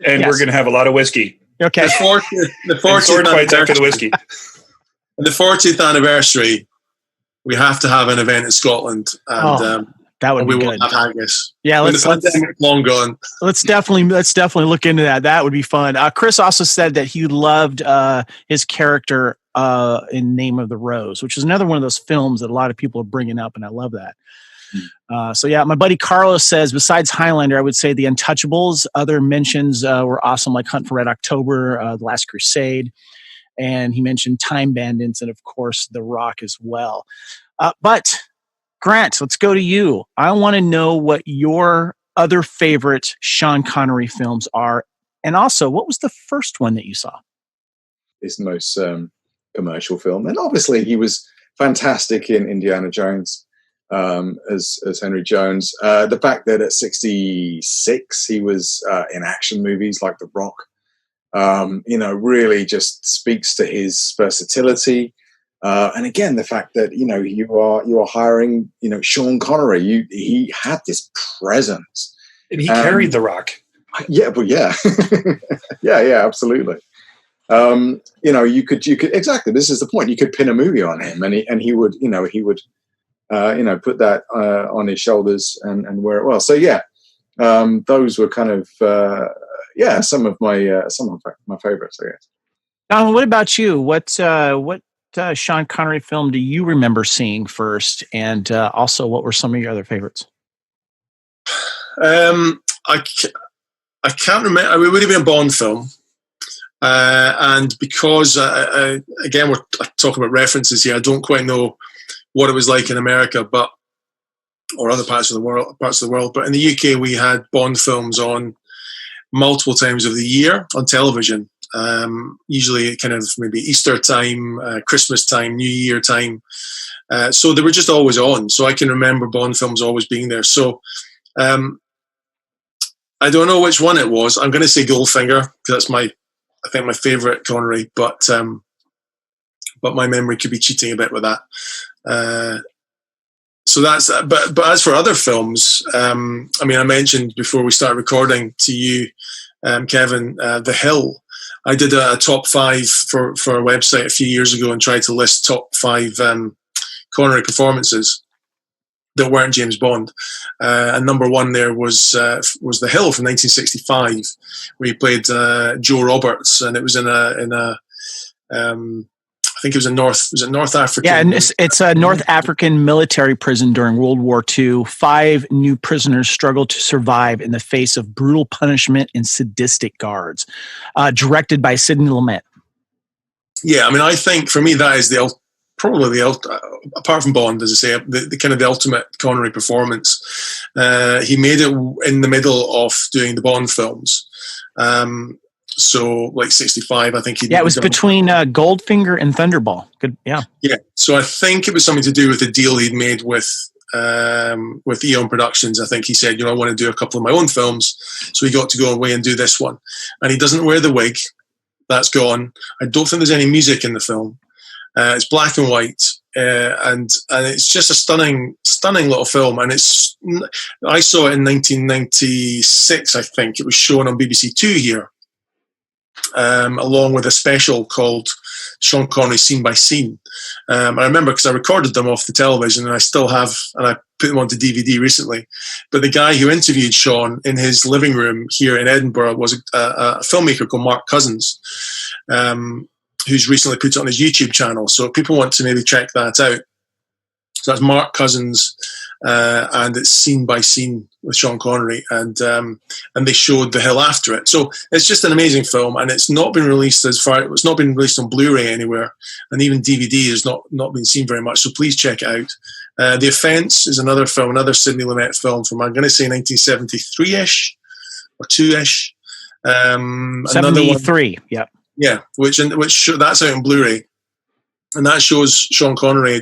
and we're going to have a lot of whiskey. Okay. The 40th sword fights after the whiskey. The 40th anniversary, we have to have an event in Scotland, and that would be good. We will have haggis. Yeah, let's long gone. Let's definitely look into that. That would be fun. Chris also said that he loved his character in Name of the Rose, which is another one of those films that a lot of people are bringing up, and I love that. So yeah, my buddy Carlos says, besides Highlander, I would say The Untouchables. Other mentions were awesome, like Hunt for Red October, The Last Crusade, and he mentioned Time Bandits, and of course The Rock as well. But Grant, let's go to you. I want to know what your other favorite Sean Connery films are, and also what was the first one that you saw? His most commercial film, and obviously he was fantastic in Indiana Jones as Henry Jones. The fact that at 66 he was in action movies like The Rock, really just speaks to his versatility. And again, the fact that you are hiring Sean Connery, he had this presence, and he carried The Rock. Yeah, but yeah, yeah, absolutely. You could exactly. This is the point. You could pin a movie on him, and he would put that on his shoulders and wear it well. So yeah, those were kind of some of my favorites, I guess. Donald, what about you? What Sean Connery film do you remember seeing first, and also what were some of your other favorites? I can't remember. It would have been a Bond film. And because, again, we're talking about references here, I don't quite know what it was like in America, or other parts of the world. But in the UK, we had Bond films on multiple times of the year on television. Usually, kind of maybe Easter time, Christmas time, New Year time. So they were just always on. So I can remember Bond films always being there. So I don't know which one it was. I'm going to say Goldfinger because that's I think my favourite Connery, but my memory could be cheating a bit with that. So that's. But as for other films, I mentioned before we started recording to you, Kevin, The Hill. I did a top 5 for a website a few years ago and tried to list top 5 Connery performances that weren't James Bond. And number 1 there was The Hill from 1965, where he played Joe Roberts, and it was in a I think it was North African. Yeah, and it's a North African military prison during World War II. 5 new prisoners struggle to survive in the face of brutal punishment and sadistic guards. Directed by Sidney Lumet. Yeah, I think for me that is probably apart from Bond, as I say, the kind of the ultimate Connery performance. He made it in the middle of doing the Bond films. So like 65, I think he did. Yeah, it was between Goldfinger and Thunderball. Good, yeah. Yeah, so I think it was something to do with the deal he'd made with Eon Productions. I think he said, I want to do a couple of my own films. So he got to go away and do this one. And he doesn't wear the wig. That's gone. I don't think there's any music in the film. It's black and white, and it's just a stunning little film. And I saw it in 1996, I think. It was shown on BBC Two here, along with a special called Sean Connery Scene by Scene. I remember because I recorded them off the television, and I still have, and I put them onto DVD recently. But the guy who interviewed Sean in his living room here in Edinburgh was a filmmaker called Mark Cousins, who's recently put it on his YouTube channel. So if people want to maybe check that out. So that's Mark Cousins, and it's Scene by Scene with Sean Connery, and they showed The Hill after it. So it's just an amazing film, and it's not been released it's not been released on Blu-ray anywhere, and even DVD has not been seen very much. So please check it out. The Offence is another film, another Sidney Lumet film from, I'm going to say 1973-ish or 2-ish. 73, yeah. Yeah, which that's out on Blu-ray, and that shows Sean Connery.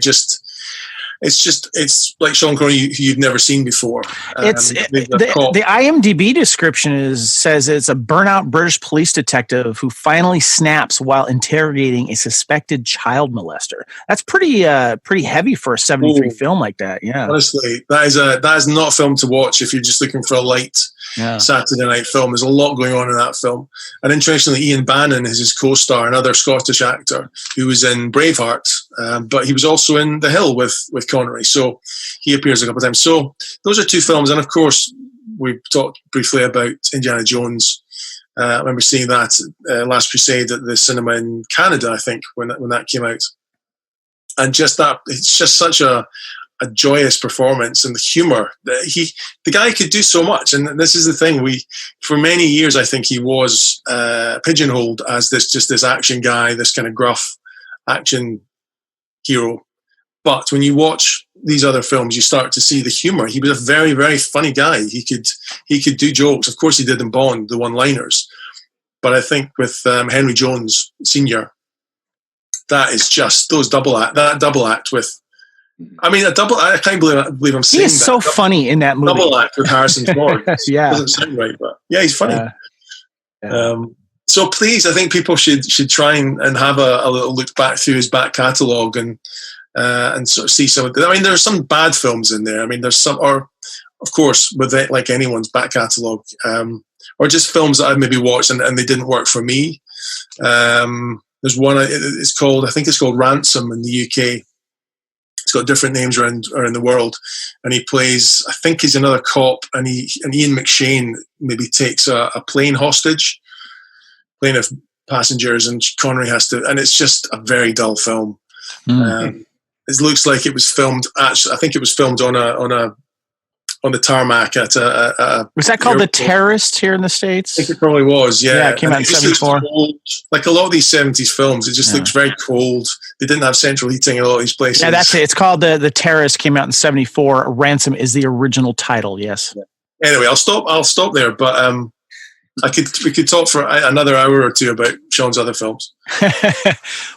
It's like Sean Connery who you've never seen before. The IMDb description says it's a burnout British police detective who finally snaps while interrogating a suspected child molester. That's pretty heavy for a 73 film like that. Yeah, honestly, that is not a film to watch if you're just looking for a light Saturday night film. There's a lot going on in that film. And interestingly, Ian Bannon is his co-star, another Scottish actor who was in Braveheart, but he was also in The Hill with Connery. So he appears a couple of times. So those are 2 films. And of course, we talked briefly about Indiana Jones. I remember seeing that Last Crusade at the cinema in Canada, I think, when that came out. And just that, it's just such a joyous performance, and the humor. The guy could do so much, and this is the thing. For many years, I think he was pigeonholed as this action guy, this kind of gruff action hero. But when you watch these other films, you start to see the humor. He was a very, very funny guy. He he could do jokes. Of course, he did in Bond, the one-liners. But I think with Henry Jones Sr., that is just that double act with. I mean, I can't believe I'm saying that. He is so funny in that movie. Double act with Harrison Ford. Yeah, doesn't sound right, but yeah, he's funny. Yeah. So please, I think people should try and have a little look back through his back catalogue and sort of see some of I mean, there's some bad films in there. I mean, there's some, or of course, with it, like anyone's back catalogue, or just films that I've maybe watched and they didn't work for me. There's one, I think it's called Ransom in the UK. It's got different names around the world, and he plays. I think he's another cop, and Ian McShane maybe takes a plane hostage, plane of passengers, and Connery has to. And it's just a very dull film. Mm-hmm. It looks like it was filmed. Actually, I think it was filmed on the tarmac at a. Was that called The Terrorist here in the States? I think it probably was. Yeah, it came out in '74. Like a lot of these '70s films, it just looks very cold. They didn't have central heating in a lot of these places. Yeah, that's it. It's called The Terrorist. Came out in '74. Ransom is the original title. Yes. Yeah. Anyway, I'll stop there. But we could talk for another hour or two about Sean's other films.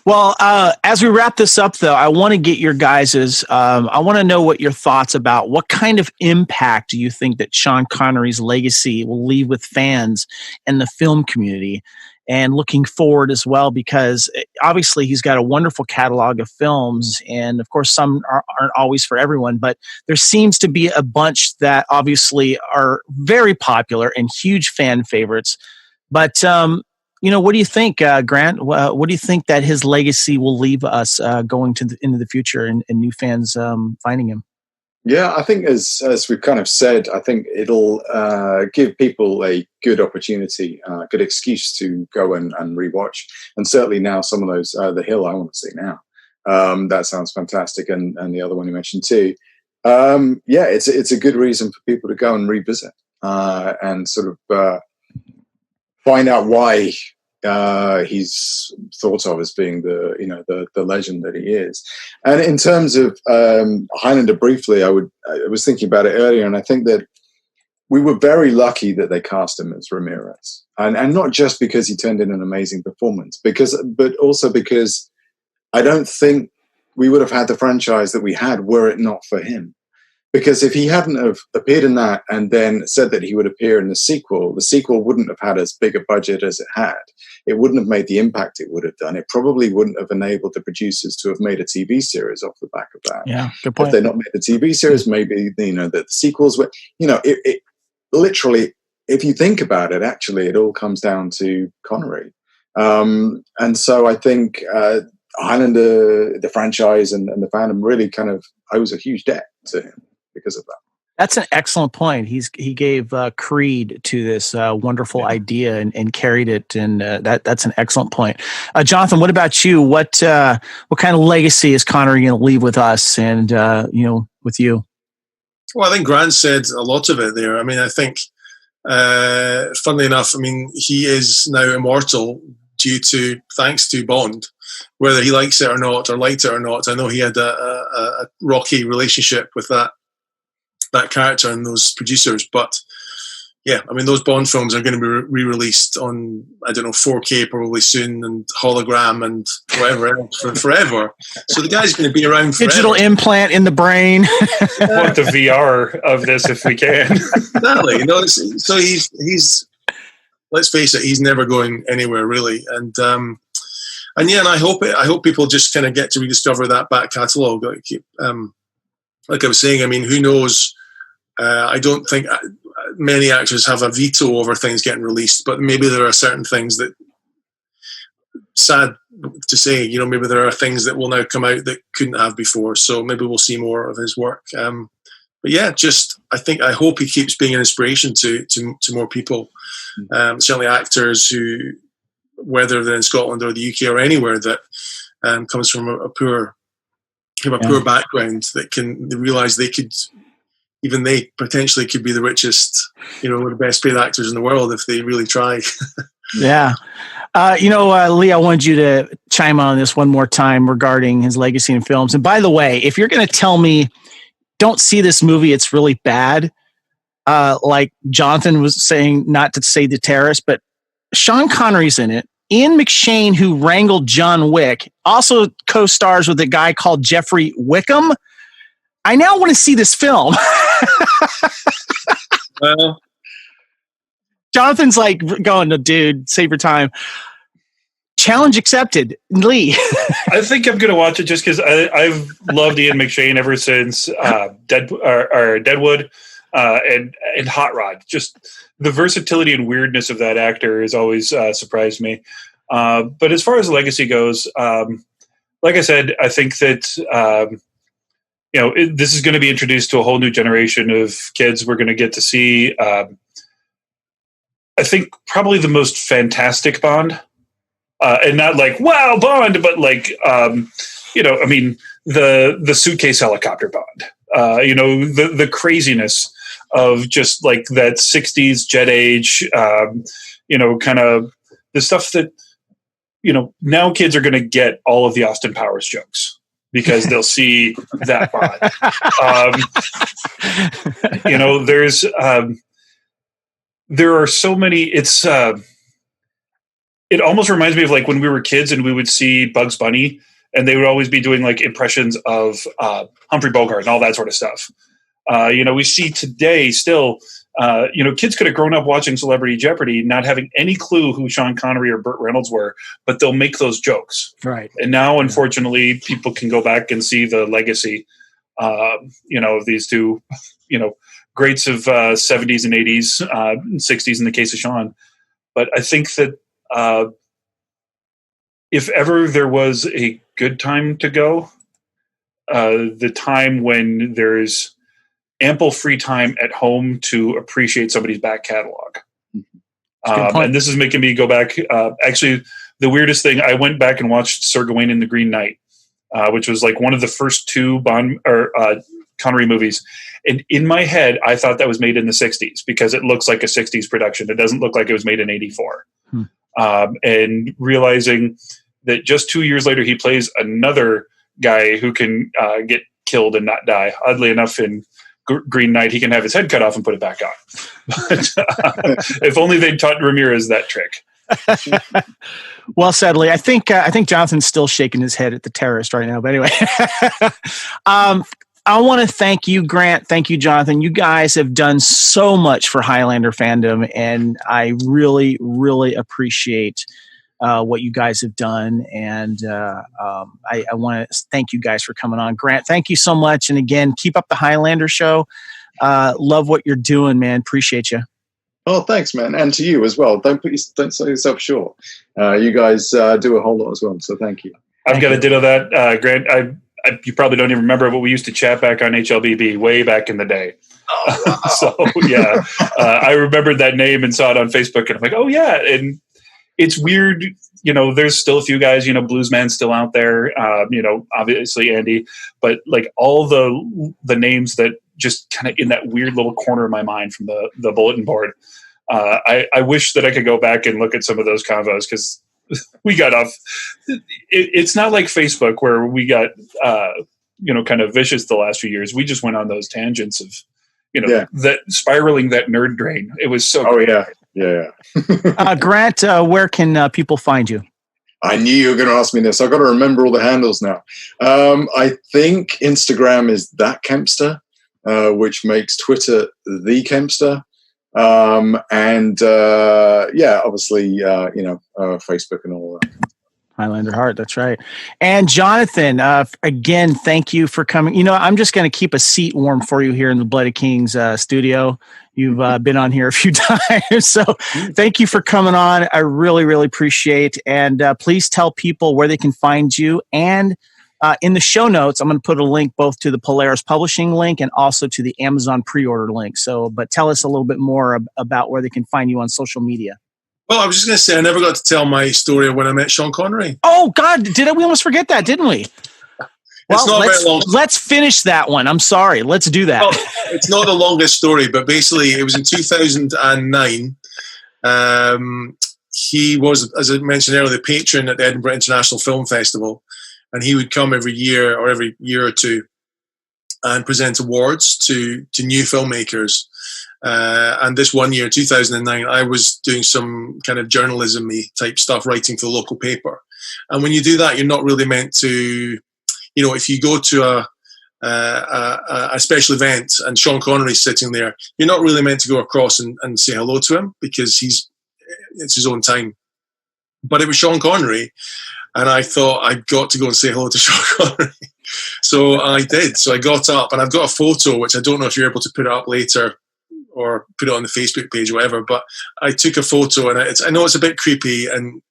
Well, as we wrap this up, though, I want to get your guys's. I want to know what your thoughts about what kind of impact do you think that Sean Connery's legacy will leave with fans and the film community, and looking forward as well, because obviously he's got a wonderful catalog of films, and of course some aren't always for everyone, but there seems to be a bunch that obviously are very popular and huge fan favorites. But what do you think, Grant? What do you think that his legacy will leave us going into the future and new fans finding him? Yeah, I think as we've kind of said, I think it'll give people a good opportunity, good excuse to go and rewatch. And certainly now some of those, The Hill, I want to see now. That sounds fantastic. And the other one you mentioned too. It's a good reason for people to go and revisit and sort of find out why he's thought of as being the legend that he is. And in terms of Highlander, briefly, I was thinking about it earlier, and I think that we were very lucky that they cast him as Ramirez, and not just because he turned in an amazing performance, but also because I don't think we would have had the franchise that we had were it not for him. Because if he hadn't have appeared in that and then said that he would appear in the sequel wouldn't have had as big a budget as it had. It wouldn't have made the impact it would have done. It probably wouldn't have enabled the producers to have made a TV series off the back of that. Yeah, good point. If they'd not made the TV series, maybe the sequels were. It literally, if you think about it, actually, it all comes down to Connery. And so I think Highlander, the franchise, and the fandom really kind of owes a huge debt to him because of that. That's an excellent point. He gave creed to this wonderful idea and carried it, and that's an excellent point. Jonathan, what about you? What kind of legacy is Connery going to leave with us and with you? Well, I think Grant said a lot of it there. I mean, I think, funnily enough, I mean, he is now immortal thanks to Bond. Whether he likes it or not, or liked it or not, I know he had a rocky relationship with that character and those producers. But yeah, I mean, those Bond films are going to be re-released on, I don't know, 4K probably soon, and hologram and whatever else for forever. So the guy's going to be around forever. Digital implant in the brain. I want the VR of this if we can. Exactly. So he's let's face it, he's never going anywhere really. And I hope people just kind of get to rediscover that back catalogue. Like I was saying, I mean, who knows? I don't think many actors have a veto over things getting released, but maybe there are certain things that, sad to say, maybe there are things that will now come out that couldn't have before. So maybe we'll see more of his work. But yeah, I hope he keeps being an inspiration to more people. Certainly actors who, whether they're in Scotland or the UK or anywhere, that comes from a poor background, that they realise they potentially could be the richest, the best paid actors in the world if they really try. Yeah. Lee, I wanted you to chime on this one more time regarding his legacy in films. And by the way, if you're going to tell me, don't see this movie, it's really bad, like Jonathan was saying, not to say the terrorist, but Sean Connery's in it. Ian McShane, who wrangled John Wick, also co-stars with a guy called Jeffrey Wickham. I now want to see this film. Well, Jonathan's like going, no, dude, save your time. Challenge accepted. Lee. I think I'm going to watch it just because I've loved Ian McShane ever since Deadwood and Hot Rod. Just the versatility and weirdness of that actor has always surprised me. But as far as legacy goes, like I said, I think that this is going to be introduced to a whole new generation of kids. We're going to get to see, I think, probably the most fantastic Bond. And not like, wow, Bond, but like, the suitcase helicopter Bond, the craziness of just like that 60s jet age, kind of the stuff that, now kids are going to get all of the Austin Powers jokes because they'll see that Bond. There are so many, it almost reminds me of like when we were kids and we would see Bugs Bunny and they would always be doing like impressions of Humphrey Bogart and all that sort of stuff. We see today still, kids could have grown up watching Celebrity Jeopardy, not having any clue who Sean Connery or Burt Reynolds were, but they'll make those jokes. Right. And now, unfortunately, people can go back and see the legacy, of these two, greats of 70s and 80s, 60s in the case of Sean. But I think that, if ever there was a good time to go, the time when there's ample free time at home to appreciate somebody's back catalog. And this is making me go back. Actually, the weirdest thing, I went back and watched Sir Gawain and the Green Knight, which was like one of the first two Bond or Connery movies. And in my head, I thought that was made in the 60s because it looks like a 60s production. It doesn't look like it was made in 84. And realizing that just 2 years later, he plays another guy who can get killed and not die. Oddly enough, in Green Knight, he can have his head cut off and put it back on. But if only they'd taught Ramirez that trick. Well, sadly, I think Jonathan's still shaking his head at the terrorist right now. But anyway, I want to thank you, Grant. Thank you, Jonathan. You guys have done so much for Highlander fandom, and I really, really appreciate what you guys have done. And I want to thank you guys for coming on. Grant, thank you so much. And again, keep up the Highlander show. Love what you're doing, man. Appreciate you. Oh, thanks, man. And to you as well. Don't sell yourself short. You guys do a whole lot as well. So thank you. I've got to ditto that, Grant. You probably don't even remember, but we used to chat back on HLBB way back in the day. Oh, wow. So yeah, I remembered that name and saw it on Facebook, and I'm like, oh yeah. And it's weird, there's still a few guys, Bluesman's still out there, obviously Andy, but like all the names that just kind of in that weird little corner of my mind from the bulletin board. I wish that I could go back and look at some of those convos because we got off. It's not like Facebook where we got, kind of vicious the last few years. We just went on those tangents of, that spiraling that nerd drain. It was so great. Yeah. Grant, where can people find you? I knew you were going to ask me this. I've got to remember all the handles now. I think Instagram is that Kempster, which makes Twitter the Kempster. Obviously, Facebook and all that. Highlander Heart, that's right. And Jonathan, again, thank you for coming. I'm just going to keep a seat warm for you here in the Bloody Kings studio. You've been on here a few times, so thank you for coming on. I really, really appreciate it. And please tell people where they can find you. And in the show notes, I'm going to put a link both to the Polaris Publishing link and also to the Amazon pre-order link. But tell us a little bit more about where they can find you on social media. Well, I was just going to say, I never got to tell my story of when I met Sean Connery. Oh, God, we almost forget that, didn't we? Well, let's finish that one. I'm sorry. Let's do that. Well, it's not the longest story, but basically it was in 2009. He was, as I mentioned earlier, the patron at the Edinburgh International Film Festival. And he would come every year or every year or two and present awards to new filmmakers. And this one year, 2009, I was doing some kind of journalism-y type stuff, writing for the local paper. And when you do that, you're not really meant to, if you go to a special event and Sean Connery's sitting there, you're not really meant to go across and say hello to him because it's his own time. But it was Sean Connery, and I thought I'd got to go and say hello to Sean Connery. So I did. So I got up, and I've got a photo, which I don't know if you're able to put it up later or put it on the Facebook page or whatever, but I took a photo, and I know it's a bit creepy, and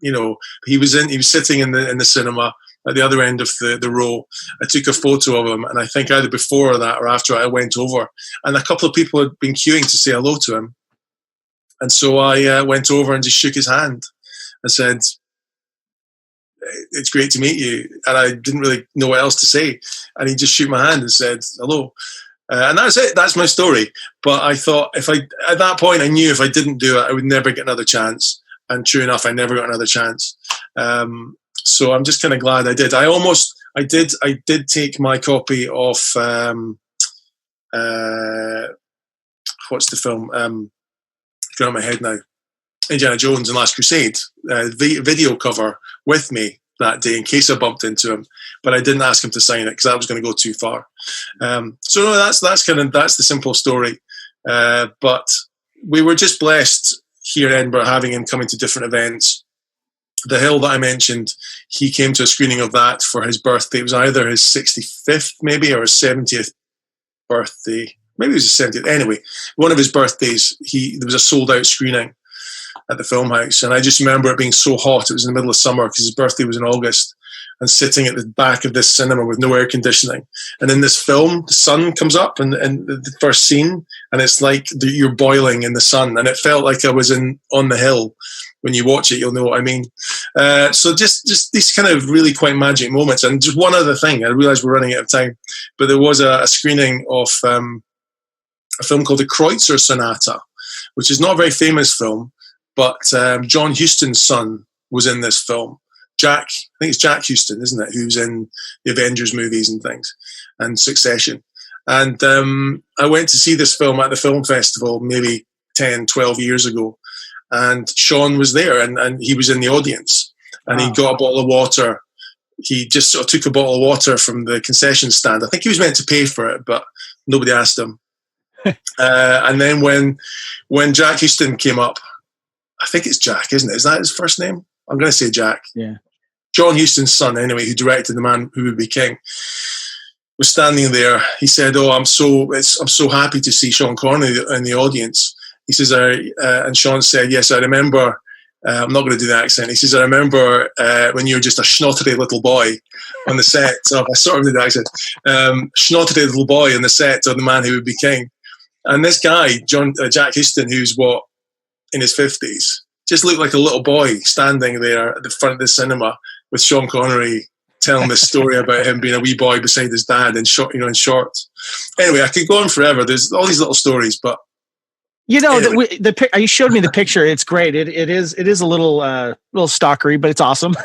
he was sitting in the cinema at the other end of the row. I took a photo of him, and I think either before that or after I went over, and a couple of people had been queuing to say hello to him. And so I went over and just shook his hand and said, "It's great to meet you." And I didn't really know what else to say. And he just shook my hand and said, "Hello." And that's it. That's my story. But I thought at that point, I knew if I didn't do it, I would never get another chance. And true enough, I never got another chance. So I'm just kind of glad I did. I did take my copy of, what's the film? Get out of my head now. Indiana Jones and Last Crusade video cover with me that day in case I bumped into him, but I didn't ask him to sign it because that was going to go too far. So no, that's the simple story. But we were just blessed here in Edinburgh, having him coming to different events. The Hill that I mentioned, he came to a screening of that for his birthday. It was either his 65th maybe or his 70th birthday. Maybe it was his 70th. Anyway, one of his birthdays, there was a sold-out screening at the film house, and I just remember it being so hot. It was in the middle of summer because his birthday was in August, and sitting at the back of this cinema with no air conditioning. And in this film, the sun comes up in the first scene, and it's like you're boiling in the sun, and it felt like I was on the hill. When you watch it, you'll know what I mean. So just these kind of really quite magic moments. And just one other thing, I realise we're running out of time, but there was a screening of a film called The Kreutzer Sonata, which is not a very famous film, but John Huston's son was in this film. I think it's Jack Huston, isn't it? Who's in the Avengers movies and things, and Succession. And I went to see this film at the film festival maybe 10, 12 years ago. And Sean was there, and he was in the audience. And he got a bottle of water. He just sort of took a bottle of water from the concession stand. I think he was meant to pay for it, but nobody asked him. And then when Jack Huston came up, I think it's Jack, isn't it? Is that his first name? I'm going to say Jack. Yeah. John Huston's son, anyway, who directed The Man Who Would Be King, was standing there. He said, "Oh, I'm so happy to see Sean Connery in the audience." He says, and Sean said, "Yes, I remember." I'm not going to do the accent. He says, "I remember when you were just a schnottery little boy on the set." So I sort of did the accent. Schnottery little boy on the set of The Man Who Would Be King. And this guy, Jack Huston, who's in his 50s, just looked like a little boy standing there at the front of the cinema with Sean Connery telling this story about him being a wee boy beside his dad in shorts. Anyway, I could go on forever. There's all these little stories, but anyway. You showed me the picture. It's great. It is a little stalkery, but it's awesome.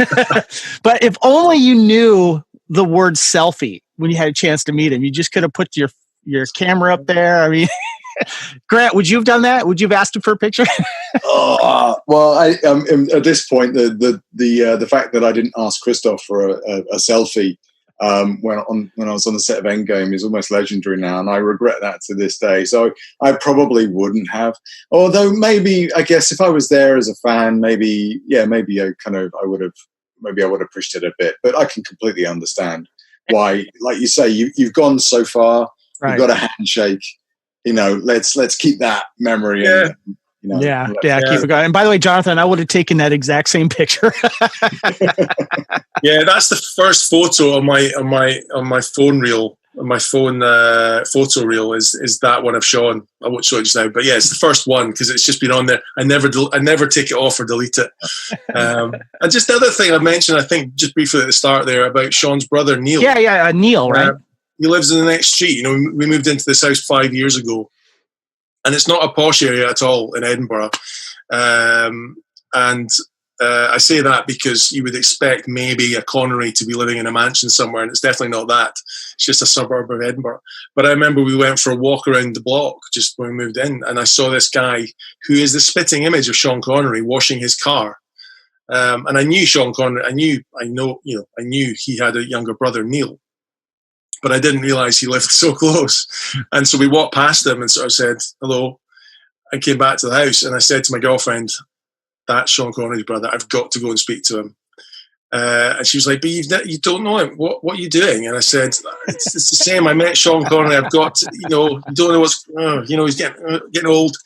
But if only you knew the word selfie when you had a chance to meet him, you just could have put your camera up there. I mean, Grant, would you have done that? Would you have asked him for a picture? Well, at this point, the fact that I didn't ask Christoph for a selfie when I was on the set of Endgame is almost legendary now, and I regret that to this day. So I probably wouldn't have. Although maybe, I guess, if I was there as a fan, maybe I would have pushed it a bit. But I can completely understand why, like you say, you've gone so far. Right. You've got a handshake. Let's keep that memory. Yeah. Keep it going. And by the way, Jonathan, I would have taken that exact same picture. Yeah, that's the first photo on my phone reel. On my phone photo reel is that one of Sean. I won't show it just now, but yeah, it's the first one because it's just been on there. I never take it off or delete it. And just the other thing I mentioned, I think just briefly at the start there about Sean's brother Neil. Yeah, Neil, right? He lives in the next street. We moved into this house 5 years ago. And it's not a posh area at all in Edinburgh. And I say that because you would expect maybe a Connery to be living in a mansion somewhere, and it's definitely not that. It's just a suburb of Edinburgh. But I remember we went for a walk around the block just when we moved in, and I saw this guy who is the spitting image of Sean Connery washing his car. And I knew Sean Connery. I knew he had a younger brother, Neil, but I didn't realise he lived so close. And so we walked past him and sort of said hello. I came back to the house and I said to my girlfriend, "That's Sean Connery's brother. I've got to go and speak to him." And she was like, "But you don't know him. What are you doing?" And I said, it's the same. I met Sean Connery. I've got to, you don't know what's, he's getting old.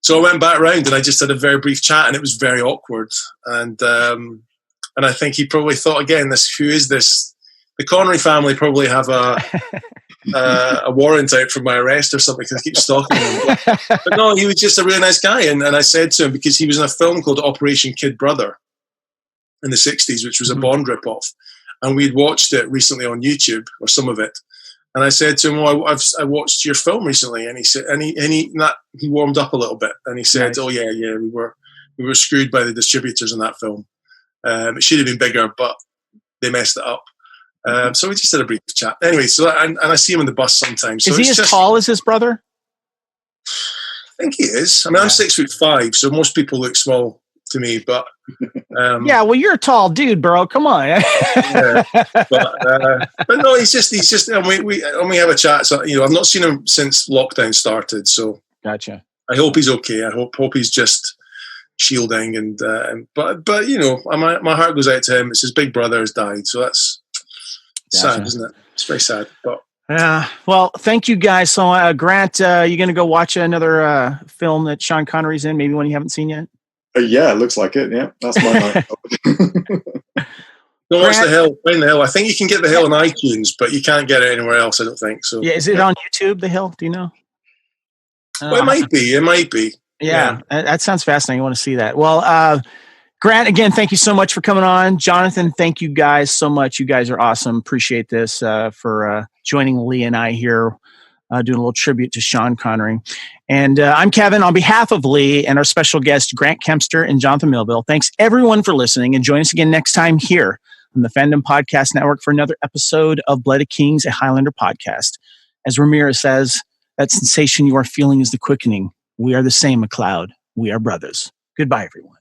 So I went back round and I just had a very brief chat, and it was very awkward. And I think he probably thought again, who is this? The Connery family probably have a warrant out for my arrest or something because I keep stalking him. But no, he was just a really nice guy. And I said to him, because he was in a film called Operation Kid Brother in the 60s, which was a Bond ripoff. And we'd watched it recently on YouTube, or some of it. And I said to him, I watched your film recently. And he said, he warmed up a little bit. And he said, nice. "Oh yeah, we were screwed by the distributors in that film. It should have been bigger, but they messed it up." So we just had a brief chat. Anyway, and I see him on the bus sometimes. So is he as tall as his brother? I think he is. I mean, I'm 6'5", so most people look small to me, but yeah, well, you're a tall dude, bro. Come on. Yeah, but no, he's just. And we have a chat. So I've not seen him since lockdown started. So gotcha. I hope he's okay. I hope he's just shielding but my heart goes out to him. It's his big brother has died, so that's sad, isn't it? It's very sad, but. Yeah. Well, thank you guys. So, Grant, you going to go watch another film that Sean Connery's in? Maybe one you haven't seen yet. Yeah, it looks like it. Yeah, that's my night. Don't watch The Hill. Find The Hill. I think you can get The Hill on iTunes, but you can't get it anywhere else. I don't think so. Yeah, is it on YouTube? The Hill? Do you know? Well, it might be. It might be. Yeah, that sounds fascinating. I want to see that. Well, Grant, again, thank you so much for coming on. Jonathan, thank you guys so much. You guys are awesome. Appreciate this for joining Lee and I here, doing a little tribute to Sean Connery. And I'm Kevin. On behalf of Lee and our special guests, Grant Kempster and Jonathan Melville, thanks everyone for listening, and join us again next time here on the Fandom Podcast Network for another episode of Blooded Kings, a Highlander podcast. As Ramirez says, that sensation you are feeling is the quickening. We are the same, MacLeod. We are brothers. Goodbye, everyone.